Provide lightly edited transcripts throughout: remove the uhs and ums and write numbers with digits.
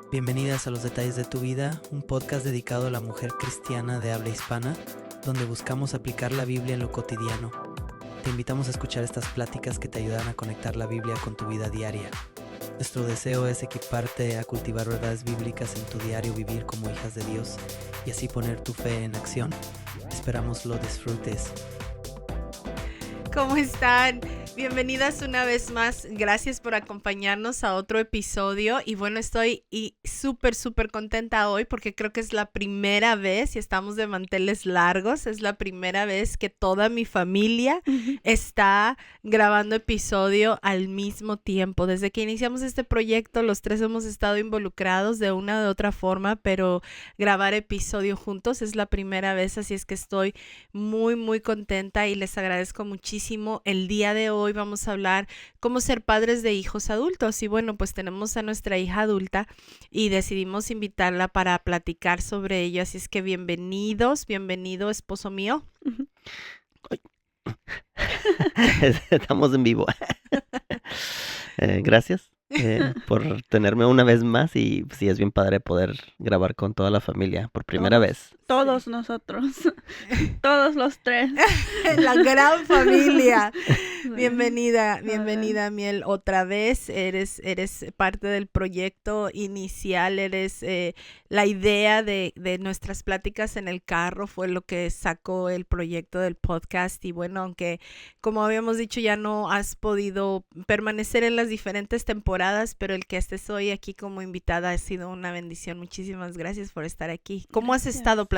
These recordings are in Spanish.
Bienvenidas a Los Detalles de tu Vida, un podcast dedicado a la mujer cristiana de habla hispana, donde buscamos aplicar la Biblia en lo cotidiano. Te invitamos a escuchar estas pláticas que te ayudan a conectar la Biblia con tu vida diaria. Nuestro deseo es equiparte a cultivar verdades bíblicas en tu diario vivir como hijas de Dios y así poner tu fe en acción. Esperamos lo disfrutes. ¿Cómo están? Bienvenidas una vez más. Gracias por acompañarnos a otro episodio. Y bueno, estoy súper contenta hoy porque creo que es la primera vez, y estamos de manteles largos, es la primera vez que toda mi familia está grabando episodio al mismo tiempo. Desde que iniciamos este proyecto, los tres hemos estado involucrados de una u otra forma, pero grabar episodio juntos es la primera vez, así es que estoy muy contenta y les agradezco muchísimo. El día de hoy vamos a hablar cómo ser padres de hijos adultos y bueno, pues tenemos a nuestra hija adulta y decidimos invitarla para platicar sobre ello, así es que bienvenido, esposo mío. Estamos en vivo. Gracias por tenerme una vez más y sí, es bien padre poder grabar con toda la familia por primera vez. Todos nosotros, todos los tres. La gran familia. Bienvenida, Miel, otra vez. Eres parte del proyecto inicial, eres la idea de nuestras pláticas en el carro, fue lo que sacó el proyecto del podcast. Y bueno, aunque como habíamos dicho ya no has podido permanecer en las diferentes temporadas, pero el que estés hoy aquí como invitada ha sido una bendición. Muchísimas gracias por estar aquí. ¿Cómo has estado?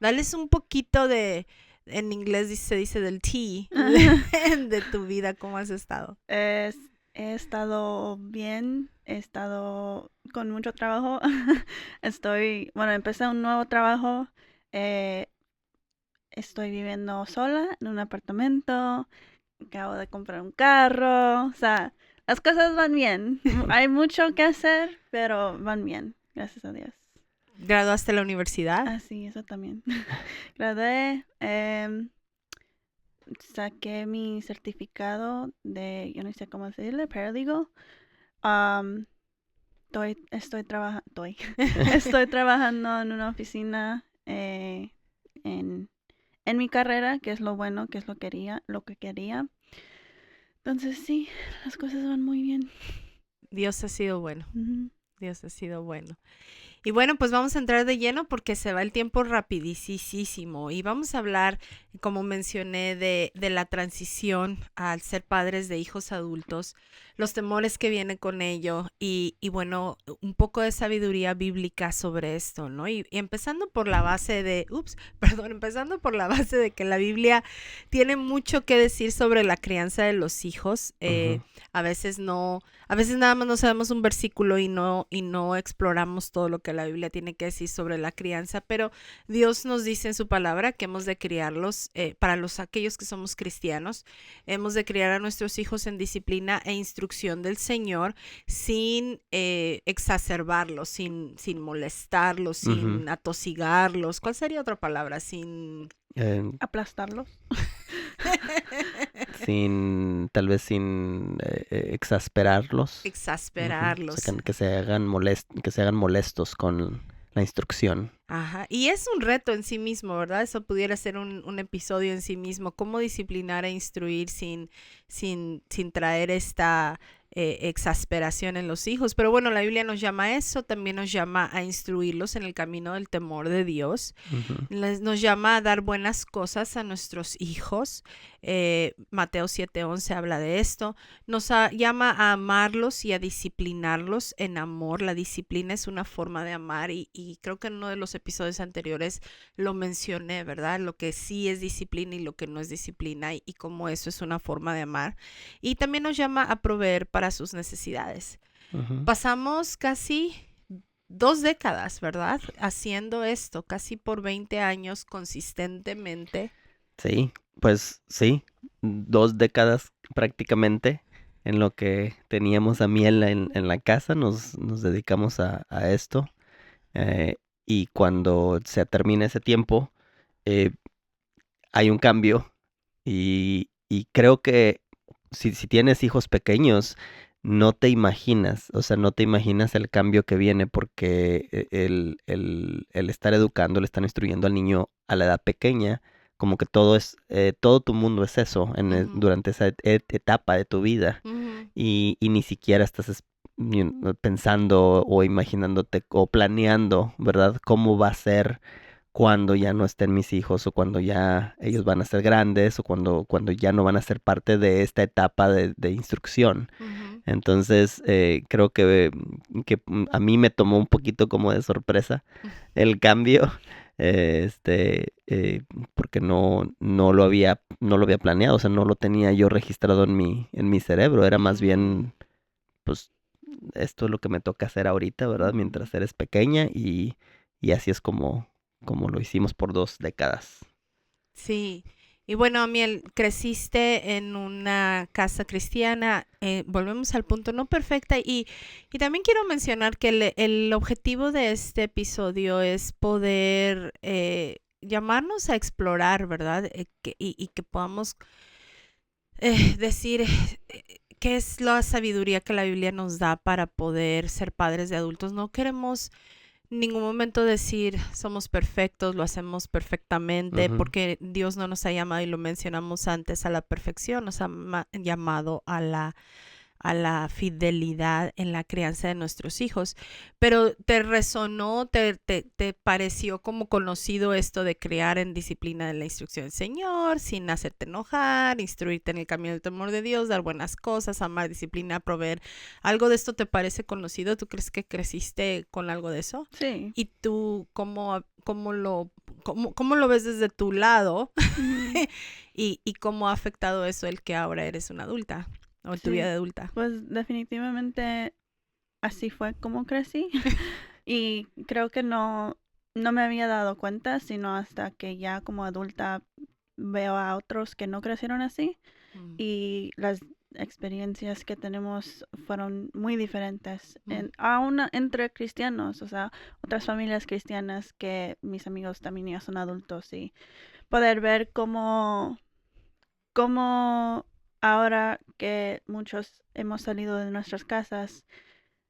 Dales un poquito de, en inglés se dice del tea, de tu vida. ¿Cómo has estado? He estado bien, he estado con mucho trabajo. Empecé un nuevo trabajo. Estoy viviendo sola en un apartamento. Acabo de comprar un carro. O sea, las cosas van bien. Hay mucho que hacer, pero van bien, gracias a Dios. ¿Graduaste la universidad? Ah, sí, eso también. Gradué, saqué mi certificado de, yo no sé cómo decirle, paralegal. Estoy trabajando en una oficina en mi carrera, que es lo bueno, que es lo que quería. Entonces sí, las cosas van muy bien. Dios ha sido bueno. Uh-huh. Dios ha sido bueno. Y bueno, pues vamos a entrar de lleno porque se va el tiempo rapidísimo y vamos a hablar, como mencioné, de la transición al ser padres de hijos adultos, los temores que vienen con ello y bueno, un poco de sabiduría bíblica sobre esto, ¿no? Y empezando por la base de que la Biblia tiene mucho que decir sobre la crianza de los hijos. A veces nada más no sabemos un versículo y no exploramos todo lo que la Biblia tiene que decir sobre la crianza, pero Dios nos dice en su palabra que hemos de criarlos, para aquellos que somos cristianos, hemos de criar a nuestros hijos en disciplina e instrucción del Señor sin exacerbarlos, sin molestarlos, sin atosigarlos. ¿Cuál sería otra palabra? Sin... aplastarlos. Tal vez sin exasperarlos. Exasperarlos. O sea, que se hagan molestos con la instrucción. Ajá, y es un reto en sí mismo, ¿verdad? Eso pudiera ser un episodio en sí mismo, cómo disciplinar e instruir sin traer esta exasperación en los hijos. Pero bueno, la Biblia nos llama a eso, también nos llama a instruirlos en el camino del temor de Dios. Nos llama a dar buenas cosas a nuestros hijos. Mateo 7:11 habla de esto. Nos llama a amarlos y a disciplinarlos en amor. La disciplina es una forma de amar y creo que en uno de los episodios anteriores lo mencioné, ¿verdad? Lo que sí es disciplina y lo que no es disciplina y cómo eso es una forma de amar. Y también nos llama a proveer para sus necesidades. Pasamos casi 2 décadas, ¿verdad? Haciendo esto, casi por 20 años consistentemente. Sí, pues sí, 2 décadas prácticamente en lo que teníamos a Miel en la casa, nos dedicamos a esto. Y cuando se termina ese tiempo, hay un cambio y creo que si tienes hijos pequeños, no te imaginas, o sea, no te imaginas el cambio que viene porque el estar educando, le están instruyendo al niño a la edad pequeña, como que todo tu mundo es eso Ujú, durante esa etapa de tu vida ujú, y ni siquiera estás pensando o imaginándote o planeando, ¿verdad? ¿Cómo va a ser cuando ya no estén mis hijos o cuando ya ellos van a ser grandes o cuando ya no van a ser parte de esta etapa de instrucción? ujú. Entonces, creo que a mí me tomó un poquito como de sorpresa el cambio, porque no lo había planeado, o sea, no lo tenía yo registrado en mi cerebro, era más Mm, bien, pues, esto es lo que me toca hacer ahorita, ¿verdad? Ujú. Mientras eres pequeña y así es como lo hicimos por 2 décadas. sí. Y bueno, Miel, creciste en una casa cristiana. Volvemos al punto no perfecta. Y también quiero mencionar que el objetivo de este episodio es poder llamarnos a explorar, ¿verdad? Y que podamos decir qué es la sabiduría que la Biblia nos da para poder ser padres de adultos. No queremos en ningún momento decir somos perfectos, lo hacemos perfectamente, Ujú, porque Dios no nos ha llamado, y lo mencionamos antes, a la perfección, nos ha llamado a la fidelidad en la crianza de nuestros hijos. Pero ¿te resonó, te pareció como conocido esto de crear en disciplina de la instrucción del Señor, sin hacerte enojar, instruirte en el camino del temor de Dios, dar buenas cosas, amar, disciplina, proveer? ¿Algo de esto te parece conocido? ¿Tú crees que creciste con algo de eso? Sí. ¿Y tú cómo lo ves desde tu lado? Ujú. ¿Y cómo ha afectado eso el que ahora eres una adulta o en tu vida Sí. de adulta? Pues definitivamente así fue como crecí. Y creo que no me había dado cuenta, sino hasta que ya como adulta veo a otros que no crecieron así Mm, y las experiencias que tenemos fueron muy diferentes, mm, aún entre cristianos, o sea, otras familias cristianas que mis amigos también ya son adultos y poder ver cómo ahora que muchos hemos salido de nuestras casas,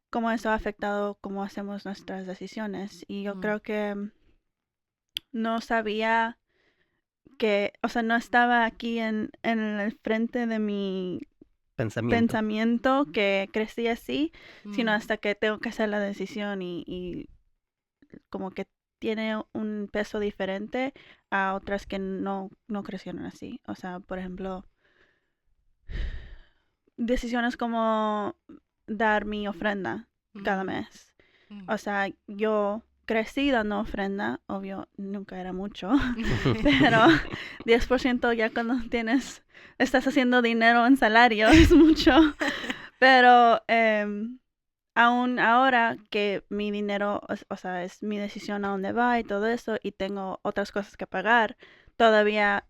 cómo eso ha afectado cómo hacemos nuestras decisiones. Y yo mm, creo que no sabía que, o sea, no estaba aquí en el frente de mi pensamiento. pensamiento que crecí así, sino mm, hasta que tengo que hacer la decisión y como que tiene un peso diferente a otras que no crecieron así. O sea, por ejemplo, decisiones como dar mi ofrenda cada mm, mes. mm. O sea, yo crecí dando ofrenda, obvio, nunca era mucho, pero 10% ya cuando estás haciendo dinero en salario es mucho. Pero aún ahora que mi dinero, o sea, es mi decisión a dónde va y todo eso, y tengo otras cosas que pagar, todavía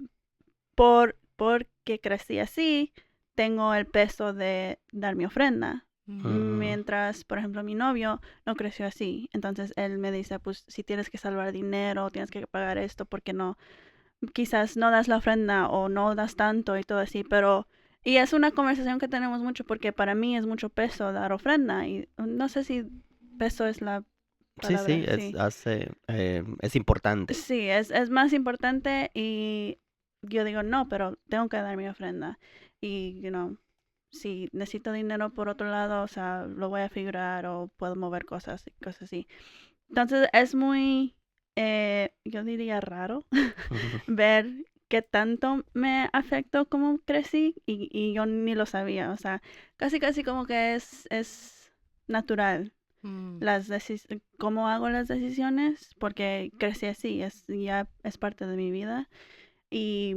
porque crecí así, tengo el peso de dar mi ofrenda. Mm, Ujú. Mientras, por ejemplo, mi novio no creció así. Entonces él me dice, pues si tienes que salvar dinero, tienes que pagar esto, porque no, quizás no das la ofrenda o no das tanto y todo así, pero... Y es una conversación que tenemos mucho porque para mí es mucho peso dar ofrenda y no sé si peso es la Sí, sí, palabra, sí. es importante. Sí, es más importante y yo digo, no, pero tengo que dar mi ofrenda. Y, si necesito dinero por otro lado, o sea, lo voy a figurar o puedo mover cosas y cosas así. Entonces es muy, yo diría raro ver qué tanto me afectó como crecí y yo ni lo sabía. O sea, casi casi como que es natural mm, cómo hago las decisiones, porque crecí así, ya es parte de mi vida. Y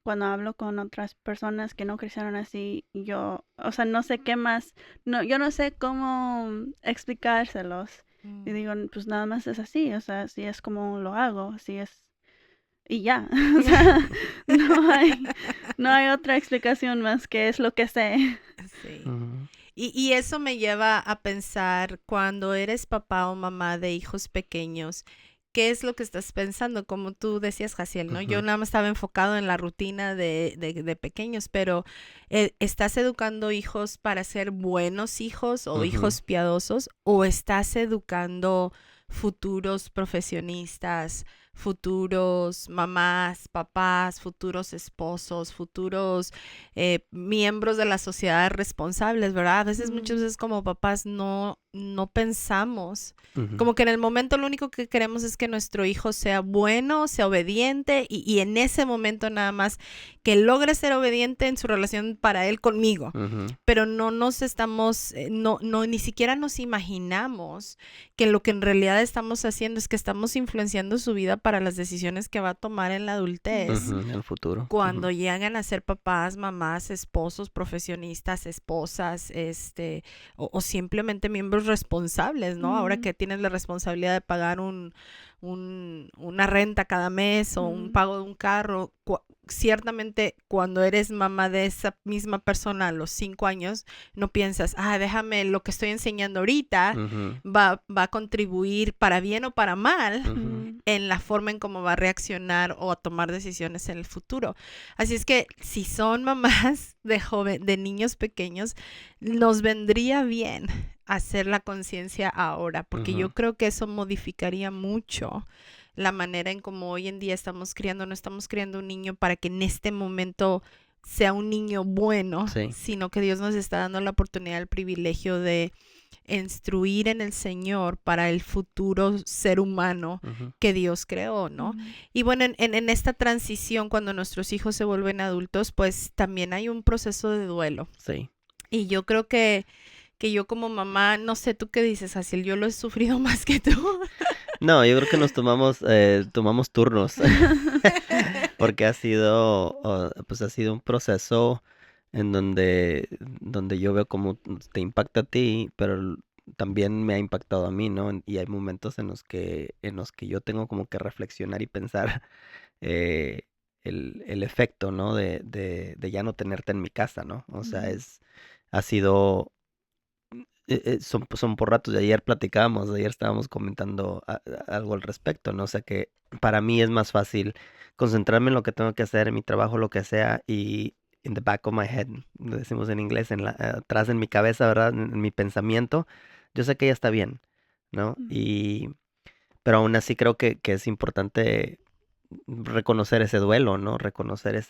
cuando hablo con otras personas que no crecieron así, o sea, no sé qué más, no, yo no sé cómo explicárselos. Y mm. digo, pues nada más es así, o sea, así es como lo hago, así es. Y ya, o sea, no hay, no hay otra explicación más que es lo que sé. Sí. Ujú. Y eso me lleva a pensar cuando eres papá o mamá de hijos pequeños, ¿qué es lo que estás pensando? Como tú decías, Jaciel, ¿no? Yo Ujú. nada más estaba enfocado en la rutina de pequeños, pero ¿estás educando hijos para ser buenos hijos o Ujú. hijos piadosos? ¿O estás educando futuros profesionistas, futuros mamás, papás, futuros esposos, futuros miembros de la sociedad responsables, ¿verdad? A veces, muchas veces como papás no pensamos, Ujú. como que en el momento lo único que queremos es que nuestro hijo sea bueno, sea obediente y en ese momento nada más que logre ser obediente en su relación para él conmigo. Ujú. Pero no nos estamos, ni siquiera nos imaginamos que lo que en realidad estamos haciendo es que estamos influenciando su vida para las decisiones que va a tomar en la adultez. Ujú. En el futuro. Cuando Ujú. llegan a ser papás, mamás, esposos, profesionistas, esposas, o simplemente miembros responsables, ¿no? Ahora que tienes la responsabilidad de pagar una renta cada mes o un pago de un carro, ciertamente cuando eres mamá de esa misma persona a los 5 años, no piensas, déjame, lo que estoy enseñando ahorita Ujú. va a contribuir para bien o para mal Ujú. en la forma en cómo va a reaccionar o a tomar decisiones en el futuro. Así es que si son mamás de niños pequeños, nos vendría bien hacer la conciencia ahora, porque yo Ujú. creo que eso modificaría mucho la manera en cómo hoy en día estamos criando. No estamos criando un niño para que en este momento sea un niño bueno, Sí. sino que Dios nos está dando la oportunidad, el privilegio de instruir en el Señor para el futuro ser humano Ujú. que Dios creó, ¿no? Y bueno, en esta transición, cuando nuestros hijos se vuelven adultos, pues también hay un proceso de duelo. Sí. Y yo creo que yo como mamá, no sé, ¿tú qué dices, Jaciel? Yo lo he sufrido más que tú. No, yo creo que nos tomamos turnos. Porque pues ha sido un proceso en donde yo veo cómo te impacta a ti, pero también me ha impactado a mí, ¿no? Y hay momentos en los que yo tengo como que reflexionar y pensar eh, el efecto, ¿no? De ya no tenerte en mi casa, ¿no? O sea, ha sido, son por ratos. De ayer platicábamos, ayer estábamos comentando algo al respecto, ¿no? O sea que para mí es más fácil concentrarme en lo que tengo que hacer, en mi trabajo, lo que sea, y in the back of my head, lo decimos en inglés, atrás en mi cabeza, ¿verdad? En mi pensamiento, yo sé que ya está bien, ¿no? Pero aún así creo que es importante reconocer ese duelo, ¿no? Reconocer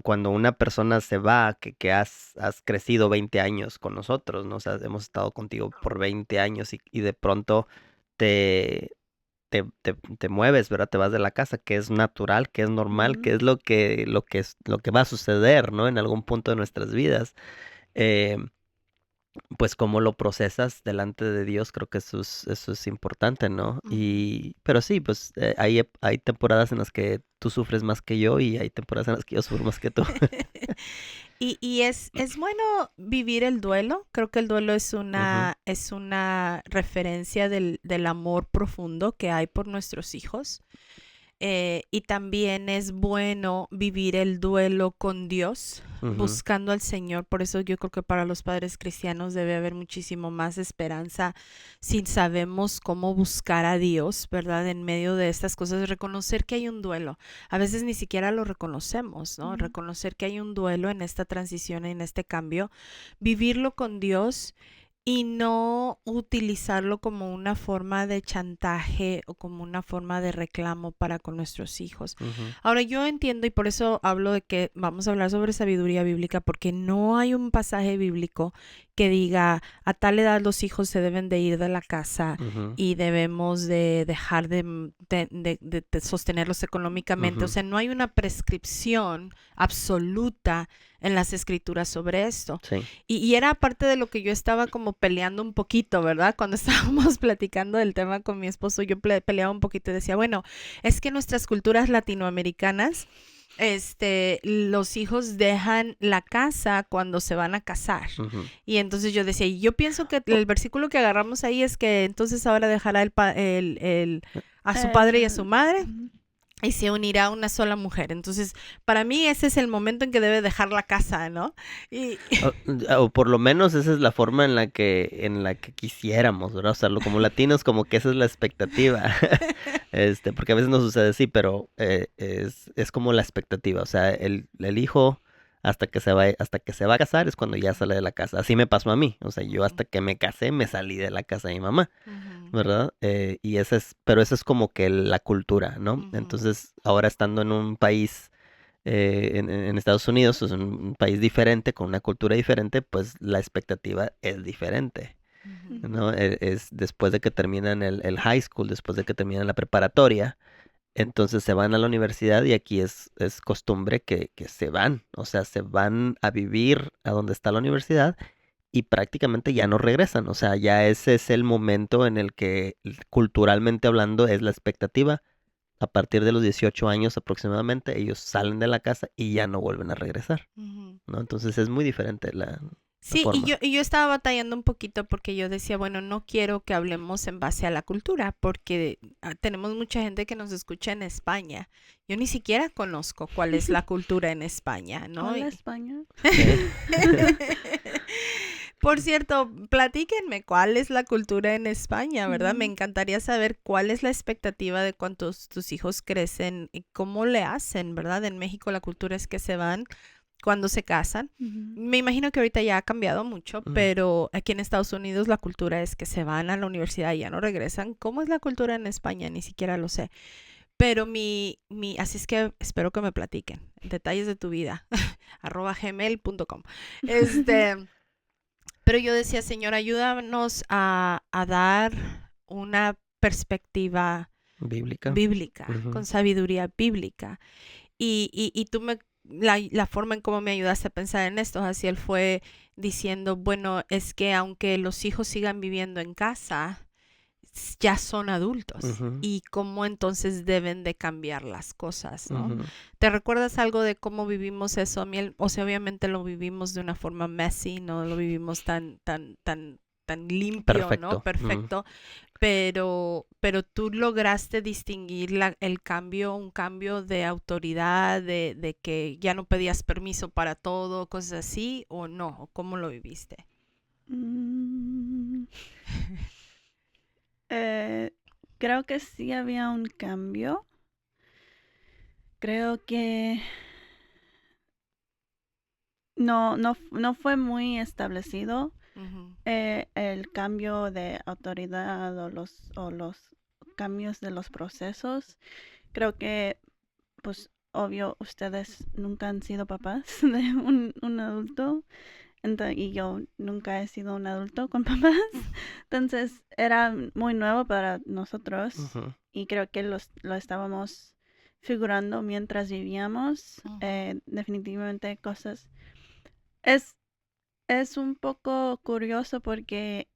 cuando una persona se va, que has crecido 20 años con nosotros, ¿no? O sea, hemos estado contigo por 20 años y de pronto te, te mueves, ¿verdad? Te vas de la casa, que es natural, que es normal, que es lo que va a suceder, ¿no? En algún punto de nuestras vidas. Eh, pues cómo lo procesas delante de Dios, creo que eso es importante, ¿no? Pero sí, pues hay temporadas en las que tú sufres más que yo y hay temporadas en las que yo sufro más que tú. Y es bueno vivir el duelo. Creo que el duelo es Ujú. una referencia del amor profundo que hay por nuestros hijos. Y también es bueno vivir el duelo con Dios, Ujú. buscando al Señor. Por eso yo creo que para los padres cristianos debe haber muchísimo más esperanza si sabemos cómo buscar a Dios, ¿verdad? En medio de estas cosas, reconocer que hay un duelo. A veces ni siquiera lo reconocemos, ¿no? Reconocer que hay un duelo en esta transición, en este cambio, vivirlo con Dios y no utilizarlo como una forma de chantaje o como una forma de reclamo para con nuestros hijos. Ujú. Ahora yo entiendo y por eso hablo de que vamos a hablar sobre sabiduría bíblica, porque no hay un pasaje bíblico que diga a tal edad los hijos se deben de ir de la casa Ujú. y debemos de dejar de sostenerlos económicamente. O Ujú. sea, no hay una prescripción absoluta en las escrituras sobre esto. Sí. Y era parte de lo que yo estaba como peleando un poquito, ¿verdad? Cuando estábamos platicando del tema con mi esposo, yo peleaba un poquito y decía, bueno, es que nuestras culturas latinoamericanas, los hijos dejan la casa cuando se van a casar. Ujú. Y entonces yo decía, y yo pienso que el versículo que agarramos ahí es que entonces ahora dejará a su padre y a su madre y se unirá una sola mujer. Entonces, para mí ese es el momento en que debe dejar la casa, ¿no? Y O por lo menos esa es la forma en la que quisiéramos, ¿verdad? O sea, como latinos, como que esa es la expectativa. Porque a veces no sucede así, pero es como la expectativa. O sea, el hijo hasta que se va a casar es cuando ya sale de la casa. Así me pasó a mí. O sea, yo hasta que me casé me salí de la casa de mi mamá. Ujú, ¿Verdad? Y pero esa es como que la cultura, ¿no? ujú, Entonces, ahora estando en un país, en Estados Unidos, es un país diferente, con una cultura diferente, pues la expectativa es diferente, ujú, Ujú. ¿no? Es después de que terminan el high school, después de que terminan la preparatoria, entonces se van a la universidad y aquí es costumbre que se van, o sea, se van a vivir a donde está la universidad y prácticamente ya no regresan. O sea, ya ese es el momento en el que culturalmente hablando es la expectativa. A partir de los 18 años aproximadamente, ellos salen de la casa y ya no vuelven a regresar, ujú. ¿no? Entonces es muy diferente la Sí, y forma. yo estaba batallando un poquito porque yo decía, bueno, no quiero que hablemos en base a la cultura, porque tenemos mucha gente que nos escucha en España. Yo ni siquiera conozco cuál es la cultura en España, ¿no? Hola, España. Sí. Por cierto, platíquenme cuál es la cultura en España, ¿verdad? Me Ujú. encantaría saber cuál es la expectativa de cuántos tus hijos crecen y cómo le hacen, ¿verdad? En México la cultura es que se van cuando se casan. Ujú. Me imagino que ahorita ya ha cambiado mucho, Mm. pero aquí en Estados Unidos la cultura es que se van a la universidad y ya no regresan. ¿Cómo es la cultura en España? Ni siquiera lo sé. Pero así es que espero que me platiquen detalles de tu vida, @gmail.com. Este, pero yo decía, Señor, ayúdanos a dar una perspectiva Bíblica. bíblica, Ujú. con sabiduría bíblica. Y tú la forma en cómo me ayudaste a pensar en esto, así él fue diciendo, bueno, es que aunque los hijos sigan viviendo en casa, ya son adultos. Ujú, Y cómo entonces deben de cambiar las cosas, ¿no? ujú. ¿Te recuerdas algo de cómo vivimos eso, Miel? O sea, obviamente lo vivimos de una forma messy, no lo vivimos tan limpio, ¿no? Perfecto. Perfecto, pero tú lograste distinguir el cambio, un cambio de autoridad, de que ya no pedías permiso para todo, cosas así, o no, o cómo lo viviste. Mm, eh, creo que sí había un cambio. Creo que no fue muy establecido Ujú, el cambio de autoridad o los cambios de los procesos. Creo que, pues, obvio, ustedes nunca han sido papás de un adulto. Y yo nunca he sido un adulto con papás. Entonces era muy nuevo para nosotros Ujú, y creo que lo estábamos figurando mientras vivíamos. ujú, Definitivamente cosas. Es, es un poco curioso porque,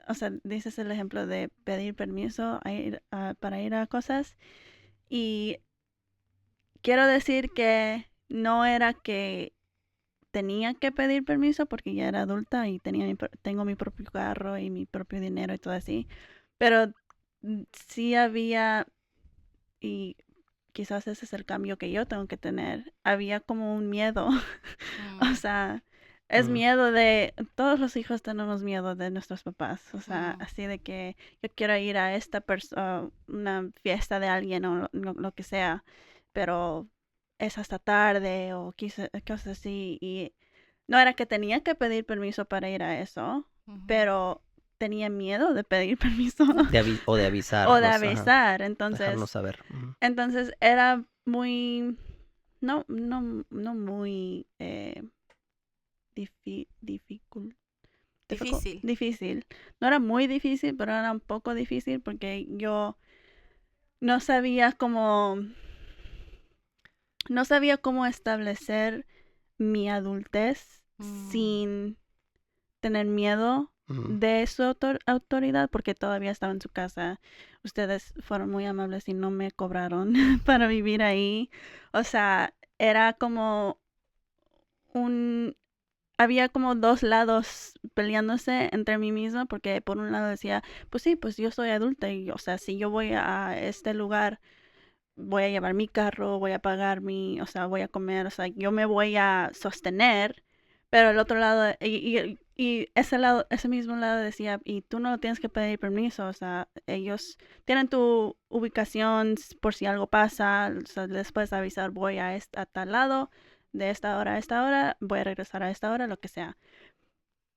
o sea, dices el ejemplo de pedir permiso para ir a cosas y quiero decir que no era que tenía que pedir permiso porque ya era adulta y tengo mi propio carro y mi propio dinero y todo así. Pero sí había, y quizás ese es el cambio que yo tengo que tener, había como un miedo. O mm, sea, es mm, miedo todos los hijos tenemos miedo de nuestros papás. O sea, mm, así de que yo quiero ir a una fiesta de alguien o lo que sea, pero es hasta tarde o cosas así. Y no era que tenía que pedir permiso para ir a eso, ujú. pero tenía miedo de pedir permiso o de o de avisarnos, ajá. avisar. Dejarnos Entonces, saber. Ujú. era muy, no muy Difícil. difícil. No era muy difícil, pero era un poco difícil porque yo no sabía cómo, no sabía cómo establecer mi adultez Mm, sin tener miedo Ujú. de su autoridad porque todavía estaba en su casa. Ustedes fueron muy amables y no me cobraron para vivir ahí. O sea, era como un... Había como dos lados peleándose entre mí misma porque por un lado decía, pues sí, pues yo soy adulta y, o sea, si yo voy a este lugar voy a llevar mi carro, voy a pagar o sea, voy a comer, o sea, yo me voy a sostener, pero el otro lado, y ese mismo lado decía, y tú no tienes que pedir permiso, o sea, ellos tienen tu ubicación por si algo pasa, o sea, les puedes avisar, voy a tal lado, de esta hora a esta hora, voy a regresar a esta hora, lo que sea.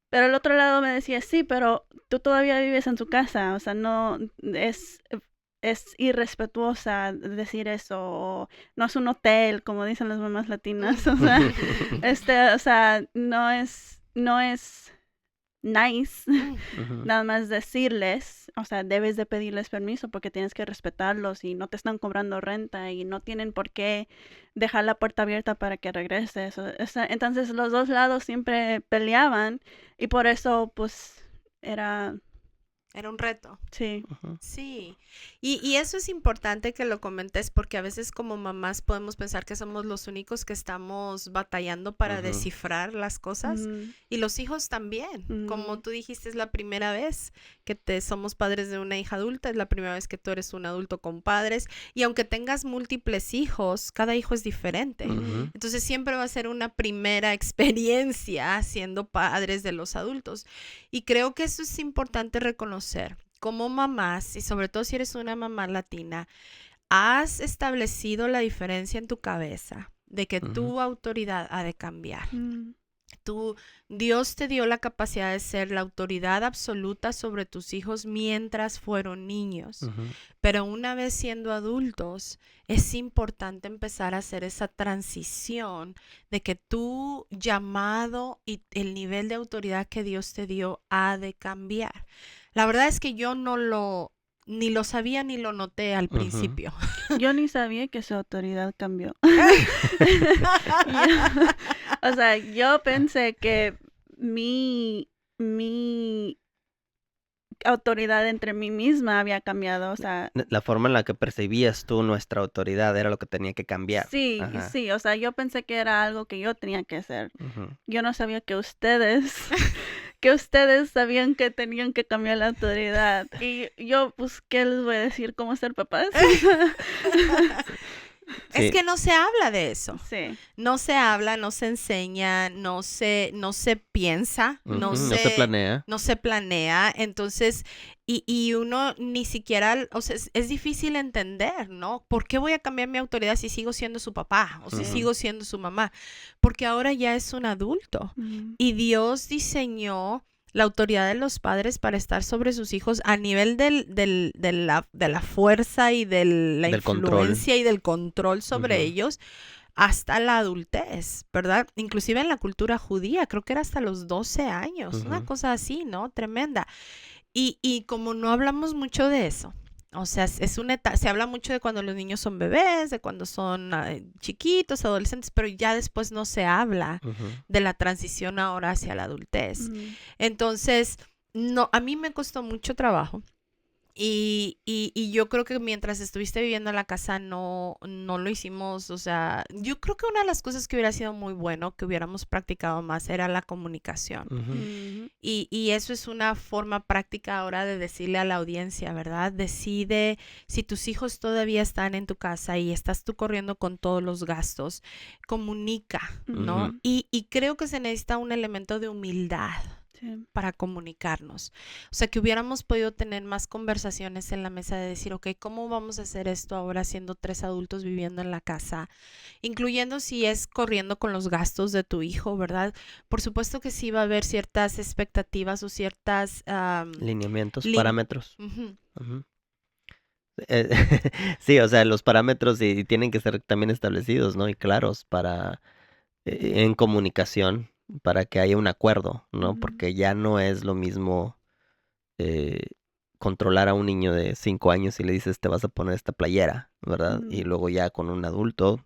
Pero el otro lado me decía, sí, pero tú todavía vives en tu casa, o sea, no es irrespetuosa decir eso, o no es un hotel, como dicen las mamás latinas, o sea, no es nice Ujú. nada más decirles, o sea, debes de pedirles permiso porque tienes que respetarlos y no te están cobrando renta y no tienen por qué dejar la puerta abierta para que regreses. Entonces los dos lados siempre peleaban y por eso pues era, Era un reto. sí. Ujú. Sí, y eso es importante que lo comentes porque a veces como mamás podemos pensar que somos los únicos que estamos batallando para Ujú. descifrar las cosas Mm, y los hijos también. Como mm, tú dijiste, es la primera vez que somos padres de una hija adulta, es la primera vez que tú eres un adulto con padres y aunque tengas múltiples hijos, cada hijo es diferente. Ujú. Entonces siempre va a ser una primera experiencia siendo padres de los adultos. Y creo que eso es importante reconocer. Como mamás, y sobre todo si eres una mamá latina, has establecido la diferencia en tu cabeza de que Ujú. tu autoridad ha de cambiar. mm, Dios te dio la capacidad de ser la autoridad absoluta sobre tus hijos mientras fueron niños. Ujú. Pero una vez siendo adultos, es importante empezar a hacer esa transición de que tu llamado y el nivel de autoridad que Dios te dio ha de cambiar. La verdad es que yo ni lo sabía ni lo noté al Ujú. principio. Yo ni sabía que su autoridad cambió. O sea, yo pensé que mi autoridad entre mí misma había cambiado, o sea, La forma en la que percibías tú nuestra autoridad era lo que tenía que cambiar. sí, Ajá. sí, o sea, yo pensé que era algo que yo tenía que hacer. Ujú. Yo no sabía que ustedes sabían que tenían que cambiar la autoridad. Y yo, pues, ¿qué les voy a decir? ¿Cómo ser papás? Es Sí. que no se habla de eso. Sí. No se habla, no se enseña, no se piensa, Ujú. No se planea. no se planea. Entonces, y uno ni siquiera, o sea, es difícil entender, ¿no? ¿Por qué voy a cambiar mi autoridad si sigo siendo su papá o si Ujú. sigo siendo su mamá? Porque ahora ya es un adulto. Mm, Y Dios diseñó la autoridad de los padres para estar sobre sus hijos a nivel de la fuerza y de la Del control. influencia y del control sobre Ujú. ellos hasta la adultez, ¿verdad? Inclusive en la cultura judía, creo que era hasta los 12 años, una Ujú. cosa así, ¿no? Tremenda. Y como no hablamos mucho de eso, o sea, se habla mucho de cuando los niños son bebés, de cuando son chiquitos, adolescentes, pero ya después no se habla Ujú. de la transición ahora hacia la adultez. mm, Entonces, no, a mí me costó mucho trabajo. Y yo creo que mientras estuviste viviendo en la casa no lo hicimos, o sea, yo creo que una de las cosas que hubiera sido muy bueno que hubiéramos practicado más era la comunicación. Ujú. mm, Y eso es una forma práctica ahora de decirle a la audiencia, ¿verdad? Decide si tus hijos todavía están en tu casa y estás tú corriendo con todos los gastos, comunica, ¿no? Ujú. Y creo que se necesita un elemento de humildad sí. para comunicarnos. O sea, que hubiéramos podido tener más conversaciones en la mesa de decir, ok, ¿cómo vamos a hacer esto ahora siendo 3 adultos viviendo en la casa? Incluyendo si es corriendo con los gastos de tu hijo, ¿verdad? Por supuesto que sí va a haber ciertas expectativas o ciertas... Lineamientos, lin- parámetros. Ujú. Ujú. Eh, Sí, o sea, los parámetros y tienen que ser también establecidos, ¿no? Y claros para en comunicación, para que haya un acuerdo, ¿no? Ujú. Porque ya no es lo mismo eh, controlar a un niño de 5 años y le dices te vas a poner esta playera, ¿verdad? Y Ujú. luego ya con un adulto,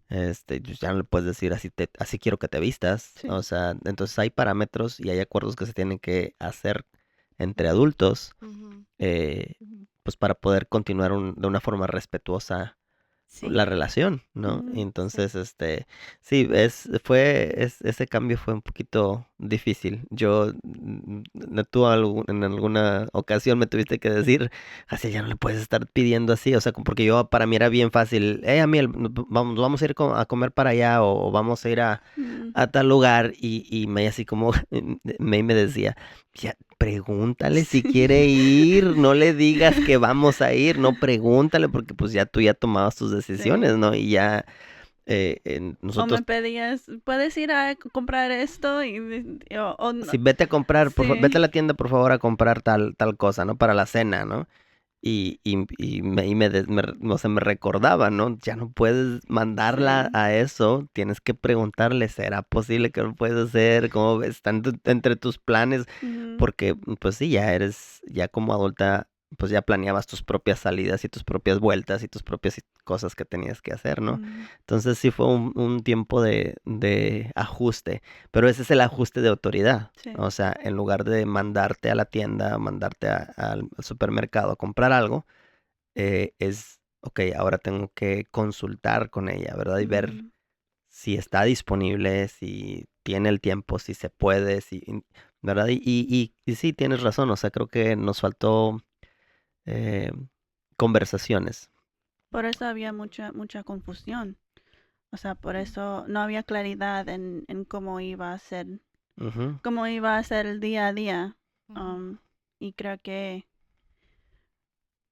pues ya no le puedes decir así quiero que te vistas. Sí. O sea, entonces hay parámetros y hay acuerdos que se tienen que hacer entre adultos, Ujú. pues para poder continuar de una forma respetuosa Sí. la relación, ¿no? Ujú, Y entonces, sí, ese cambio fue un poquito difícil. En alguna ocasión me tuviste que decir, así ya no le puedes estar pidiendo así, o sea, porque para mí era bien fácil, Amiel, vamos a ir a comer para allá o vamos a ir ujú. a tal lugar y me así como, me decía, ya, pregúntale si quiere ir, no le digas que vamos a ir, no pregúntale porque pues ya tú ya tomabas tus decisiones, Sí. ¿no? Y ya O nosotros, me pedías, ¿puedes ir a comprar esto? O no. si vete a comprar, vete a Sí. la tienda por favor a comprar tal cosa, ¿no? Para la cena, ¿no? O sea, me recordaba, ¿no? Ya no puedes mandarla Sí. a eso, tienes que preguntarle, ¿será posible que lo puedas hacer? ¿Cómo ves? Está entre tus planes, Ujú, porque pues sí, ya como adulta, pues ya planeabas tus propias salidas y tus propias vueltas y tus propias cosas que tenías que hacer, ¿no? ujú. Entonces sí fue un tiempo de ajuste, pero ese es el ajuste de autoridad. Sí. O sea, en lugar de mandarte a la tienda, mandarte al supermercado a comprar algo, ok, ahora tengo que consultar con ella, ¿verdad? Y ver Ujú. si está disponible, si tiene el tiempo, si se puede, ¿verdad? Y sí, tienes razón, o sea, creo que nos faltó eh, conversaciones. Por eso había mucha confusión. O sea, por eso no había claridad en Ujú, cómo iba a ser el día a día. Ujú. Um, y creo que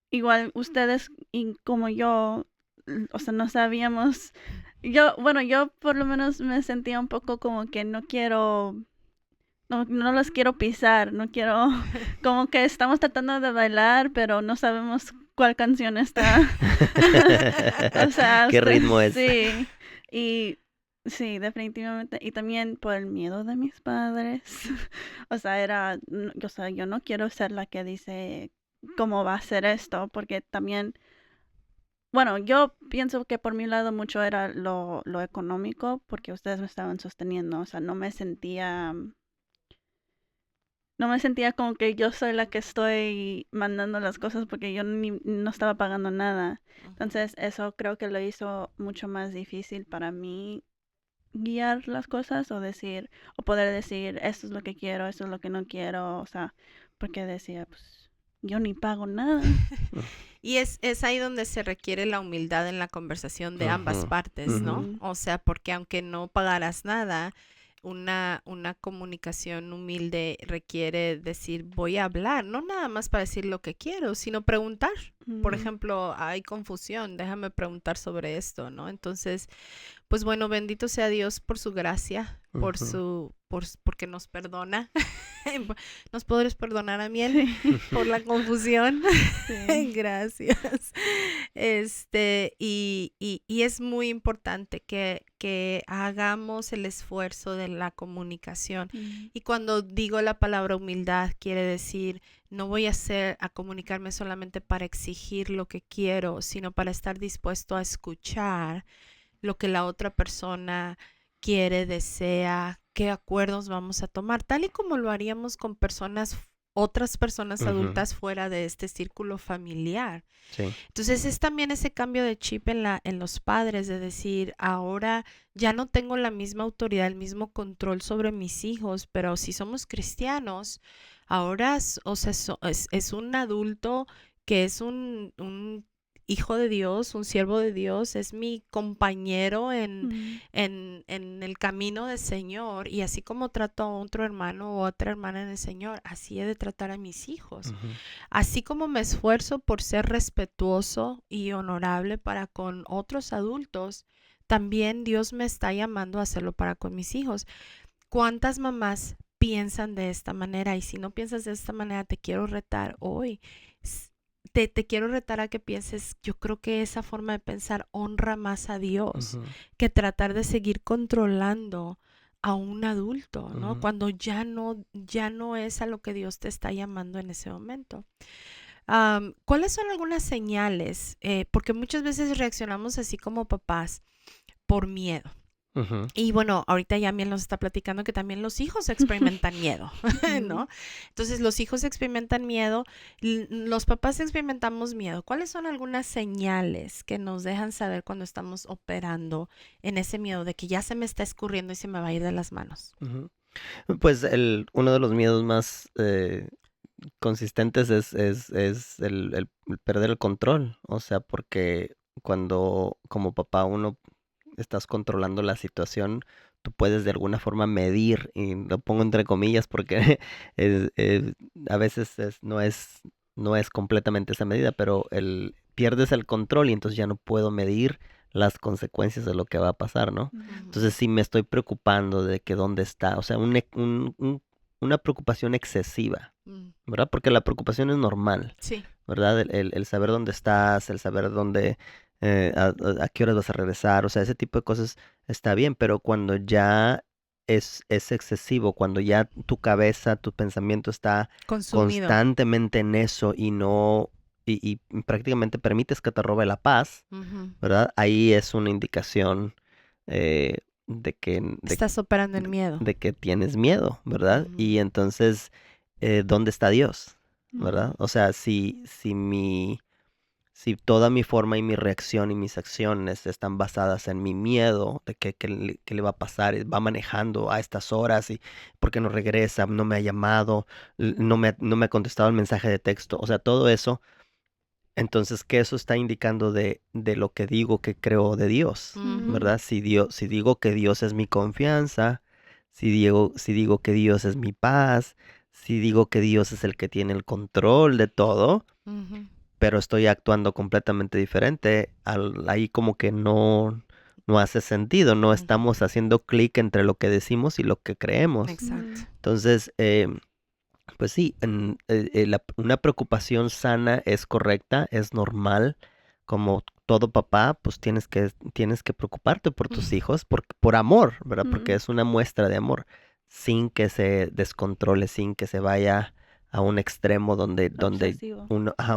igual ustedes y como yo, o sea, no sabíamos. Yo por lo menos me sentía un poco como que no los quiero pisar, no quiero, como que estamos tratando de bailar, pero no sabemos cuál canción está. O sea, ¿Qué usted, ritmo es? sí, y sí, definitivamente, y también por el miedo de mis padres. O sea, o sea, yo no quiero ser la que dice cómo va a ser esto, porque también, bueno, yo pienso que por mi lado mucho era lo económico, porque ustedes me estaban sosteniendo, o sea, no me sentía como que yo soy la que estoy mandando las cosas porque yo no estaba pagando nada. Ujú. Entonces, eso creo que lo hizo mucho más difícil para mí guiar las cosas o poder decir, esto es lo que quiero, esto es lo que no quiero, o sea, porque decía, pues, yo ni pago nada. Y es ahí donde se requiere la humildad en la conversación de ambas Ujú, partes, ujú, ¿no? Ujú, O sea, porque aunque no pagaras nada, una comunicación humilde requiere decir, voy a hablar, no nada más para decir lo que quiero, sino preguntar. Por ujú, ejemplo, hay confusión, déjame preguntar sobre esto, ¿no? Entonces, pues bueno, bendito sea Dios por su gracia, ujú. porque nos perdona. ¿Nos podres perdonar a Miel sí, por la confusión? sí. Gracias. Y es muy importante que hagamos el esfuerzo de la comunicación. Ujú, Y cuando digo la palabra humildad, quiere decir, no voy a comunicarme solamente para exigir lo que quiero, sino para estar dispuesto a escuchar lo que la otra persona quiere, desea, qué acuerdos vamos a tomar, tal y como lo haríamos con otras personas Ujú, adultas fuera de este círculo familiar. sí. Entonces es también ese cambio de chip en los padres, de decir, ahora ya no tengo la misma autoridad, el mismo control sobre mis hijos, pero si somos cristianos, ahora, o sea, es un adulto que es un hijo de Dios, un siervo de Dios, es mi compañero ujú, en el camino del Señor, y así como trato a otro hermano o otra hermana en el Señor, así he de tratar a mis hijos. Ujú, Así como me esfuerzo por ser respetuoso y honorable para con otros adultos, también Dios me está llamando a hacerlo para con mis hijos. ¿Cuántas mamás piensan de esta manera? Y si no piensas de esta manera, te quiero retar hoy. Te quiero retar a que pienses, yo creo que esa forma de pensar honra más a Dios ujú, que tratar de seguir controlando a un adulto, ¿no? ujú. Cuando ya no es a lo que Dios te está llamando en ese momento. ¿Cuáles son algunas señales? Porque muchas veces reaccionamos así como papás por miedo. Ujú. Y bueno, ahorita ya Miel nos está platicando que también los hijos experimentan miedo, ¿no? Entonces los hijos experimentan miedo, los papás experimentamos miedo. ¿Cuáles son algunas señales que nos dejan saber cuando estamos operando en ese miedo de que ya se me está escurriendo y se me va a ir de las manos? Ujú. Pues uno de los miedos más consistentes es el perder el control. O sea, porque cuando como papá uno estás controlando la situación, tú puedes de alguna forma medir, y lo pongo entre comillas porque a veces no es completamente esa medida, pero pierdes el control y entonces ya no puedo medir las consecuencias de lo que va a pasar, ¿no? Entonces sí me estoy preocupando de que dónde está, o sea, una preocupación excesiva, Mm, ¿verdad? Porque la preocupación es normal, sí. ¿verdad? El saber dónde estás, el saber dónde, a qué horas vas a regresar, o sea, ese tipo de cosas está bien, pero cuando ya es excesivo, cuando ya tu cabeza, tu pensamiento está Consumido. constantemente en eso y no, y prácticamente permites que te robe la paz, Ujú. ¿verdad? Ahí es una indicación eh, Estás operando en miedo. de que tienes miedo, ¿verdad? Ujú. Y entonces, ¿dónde está Dios? ¿Verdad? Ujú. O sea, si toda mi forma y mi reacción y mis acciones están basadas en mi miedo de que le va a pasar, va manejando a estas horas y por qué no regresa, no me ha llamado, no me ha contestado el mensaje de texto, o sea, todo eso, entonces, ¿qué eso está indicando de lo que digo que creo de Dios? Ujú. ¿Verdad? Si digo que Dios es mi confianza, si digo que Dios es mi paz, si digo que Dios es el que tiene el control de todo, Ujú. pero estoy actuando completamente diferente, ahí como que no hace sentido, no Ujú. estamos haciendo clic entre lo que decimos y lo que creemos. Exacto. Entonces, pues sí, una preocupación sana es correcta, es normal. Como todo papá, pues tienes que preocuparte por tus hijos, por amor, ¿verdad? Porque Ujú. es una muestra de amor, sin que se descontrole, sin que se vaya a un extremo donde Obsesivo.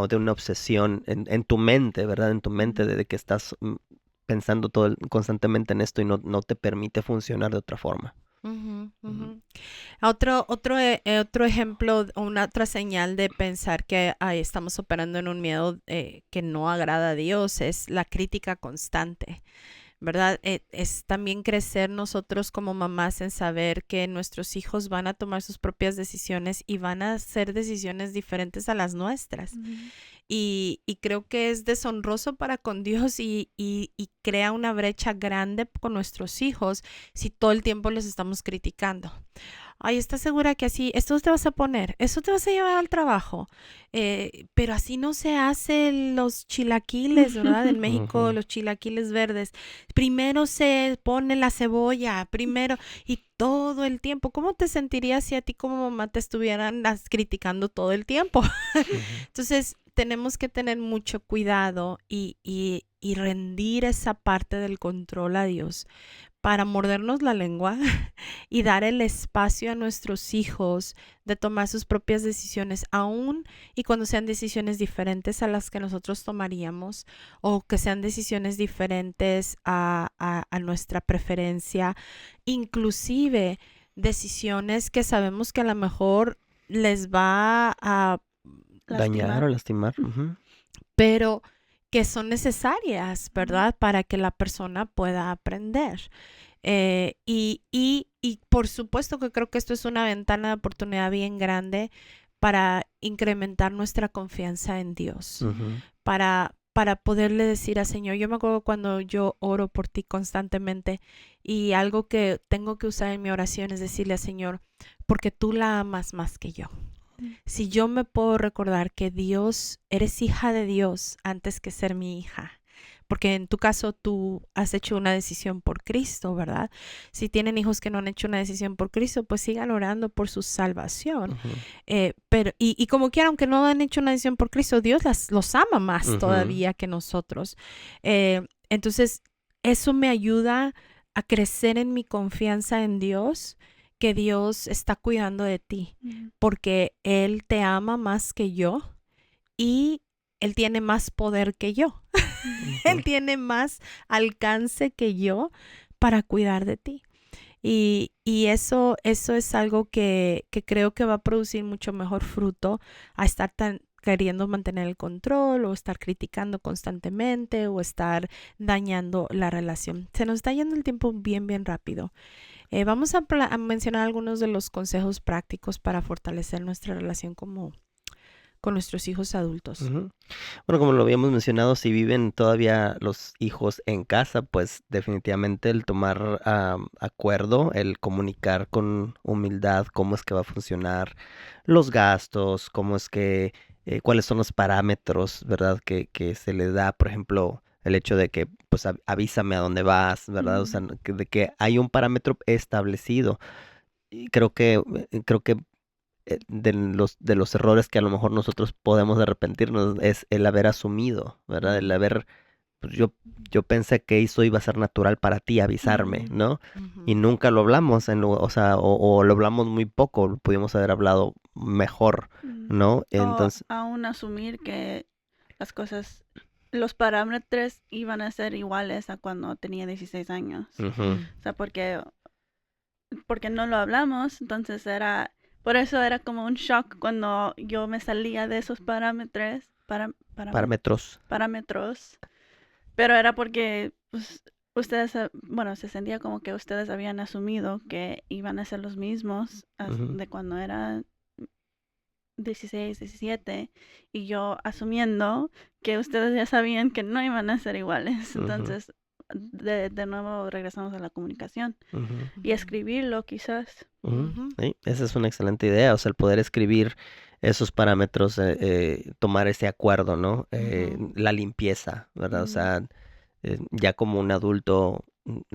de una obsesión en tu mente, ¿verdad? En tu mente Ujú. de que estás pensando constantemente en esto y no te permite funcionar de otra forma. Ujú, Ujú. ujú. Otro ejemplo, una otra señal de pensar que ay, estamos operando en un miedo que no agrada a Dios es la crítica constante, ¿verdad? Es también crecer nosotros como mamás en saber que nuestros hijos van a tomar sus propias decisiones y van a hacer decisiones diferentes a las nuestras. Ujú. Y creo que es deshonroso para con Dios y crea una brecha grande con nuestros hijos si todo el tiempo los estamos criticando. Ay, ¿estás segura que así, esto te vas a poner, eso te vas a llevar al trabajo? Pero así no se hacen los chilaquiles, ¿verdad? En México, Ujú. los chilaquiles verdes. Primero se pone la cebolla, primero, y todo el tiempo. ¿Cómo te sentirías si a ti como mamá te estuvieran criticando todo el tiempo? Ujú. Entonces, tenemos que tener mucho cuidado y rendir esa parte del control a Dios para mordernos la lengua y dar el espacio a nuestros hijos de tomar sus propias decisiones, aún y cuando sean decisiones diferentes a las que nosotros tomaríamos o que sean decisiones diferentes a nuestra preferencia, inclusive decisiones que sabemos que a lo mejor les va a Dañar o Lastimar. lastimar. Ujú. pero que son necesarias, ¿verdad? Para que la persona pueda aprender. Y por supuesto que creo que esto es una ventana de oportunidad bien grande para incrementar nuestra confianza en Dios, Ujú. para poderle decir al Señor, yo me acuerdo cuando yo oro por ti constantemente y algo que tengo que usar en mi oración es decirle al Señor, porque tú la amas más que yo. Si yo me puedo recordar que Dios, eres hija de Dios antes que ser mi hija, porque en tu caso tú has hecho una decisión por Cristo, ¿verdad? Si tienen hijos que no han hecho una decisión por Cristo, pues sigan orando por su salvación. Ujú. Y como quiera, aunque no han hecho una decisión por Cristo, Dios los ama más Ujú. todavía que nosotros. Entonces, eso me ayuda a crecer en mi confianza en Dios, que Dios está cuidando de ti, Ujú. porque Él te ama más que yo y Él tiene más poder que yo. Ujú. Él Ujú. tiene más alcance que yo para cuidar de ti. Y eso es algo que creo que va a producir mucho mejor fruto a estar tan queriendo mantener el control o estar criticando constantemente o estar dañando la relación. Se nos está yendo el tiempo bien, bien rápido. Vamos a mencionar algunos de los consejos prácticos para fortalecer nuestra relación con nuestros hijos adultos. Ujú. Bueno, como lo habíamos mencionado, si viven todavía los hijos en casa, pues definitivamente el tomar acuerdo, el comunicar con humildad cómo es que va a funcionar los gastos, cómo es que, cuáles son los parámetros, ¿verdad? Que se le da, por ejemplo, el hecho de que, pues avísame a dónde vas, ¿verdad? O sea, de que hay un parámetro establecido. Y creo que de los errores que a lo mejor nosotros podemos arrepentirnos es el haber asumido, ¿verdad? El haber, pues yo pensé que eso iba a ser natural para ti, avisarme, ¿no? Y nunca lo hablamos, o sea, o lo hablamos muy poco, lo pudimos haber hablado mejor, ¿no? O Entonces, aún asumir que las cosas, los parámetros iban a ser iguales a cuando tenía 16 años. ujú, O sea, porque no lo hablamos, entonces por eso era como un shock cuando yo me salía de esos parámetros, parámetros. pero era porque pues, ustedes, bueno, se sentía como que ustedes habían asumido que iban a ser los mismos Ujú. de cuando era 16, 17, y yo asumiendo que ustedes ya sabían que no iban a ser iguales. Ujú. Entonces, de nuevo regresamos a la comunicación Ujú, y escribirlo quizás. ujú. Sí, esa es una excelente idea, o sea, el poder escribir esos parámetros, tomar ese acuerdo, ¿no? La limpieza, ¿verdad? O sea, ya como un adulto,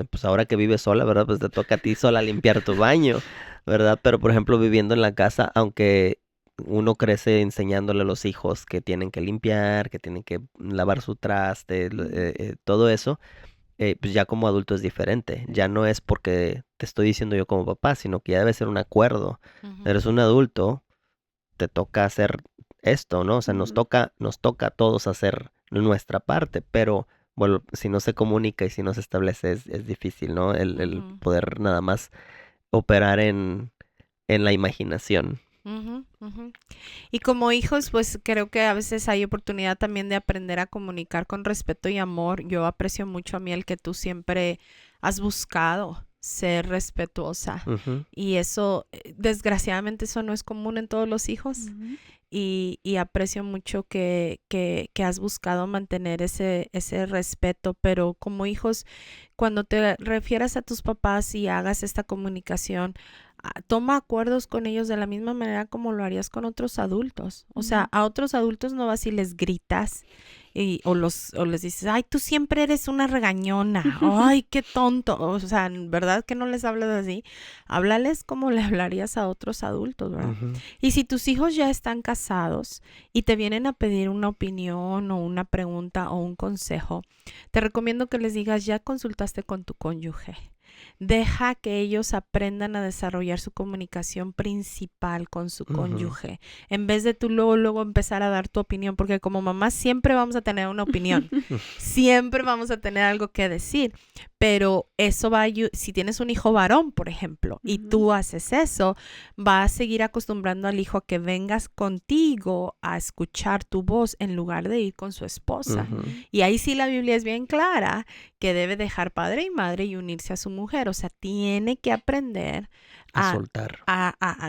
pues ahora que vives sola, ¿verdad? Pues te toca a ti sola limpiar tu baño, ¿verdad? Pero por ejemplo, viviendo en la casa, aunque uno crece enseñándole a los hijos que tienen que limpiar, que tienen que lavar su traste, todo eso, pues ya como adulto es diferente. Ya no es porque te estoy diciendo yo como papá, sino que ya debe ser un acuerdo. Eres un adulto, te toca hacer esto, ¿no? O sea, Ujú. nos toca a todos hacer nuestra parte, pero bueno, si no se comunica y si no se establece es difícil, ¿no? El Ujú. poder nada más operar en la imaginación. Ujú, ujú. Y como hijos, pues creo que a veces hay oportunidad también de aprender a comunicar con respeto y amor. Yo aprecio mucho a mí el que tú siempre has buscado ser respetuosa. Ujú, Y eso, desgraciadamente, eso no es común en todos los hijos. Ujú. Y aprecio mucho que has buscado mantener ese respeto, pero como hijos, cuando te refieras a tus papás y hagas esta comunicación, toma acuerdos con ellos de la misma manera como lo harías con otros adultos. O sea, Ujú. a otros adultos no vas y les gritas o les dices, ay, tú siempre eres una regañona, ay, qué tonto. O sea, ¿verdad que no les hablas así? Háblales como le hablarías a otros adultos, ¿verdad? ujú, Y si tus hijos ya están casados y te vienen a pedir una opinión o una pregunta o un consejo, te recomiendo que les digas, ya consultaste con tu cónyuge. Deja que ellos aprendan a desarrollar su comunicación principal con su ujú, cónyuge, en vez de tú luego empezar a dar tu opinión, porque como mamá siempre vamos a tener una opinión, siempre vamos a tener algo que decir, pero eso va a si tienes un hijo varón, por ejemplo, y Ujú. tú haces eso, va a seguir acostumbrando al hijo a que vengas contigo a escuchar tu voz en lugar de ir con su esposa. ujú. Y ahí sí la Biblia es bien clara que debe dejar padre y madre y unirse a su mujer. O sea, tiene que aprender A a, soltar.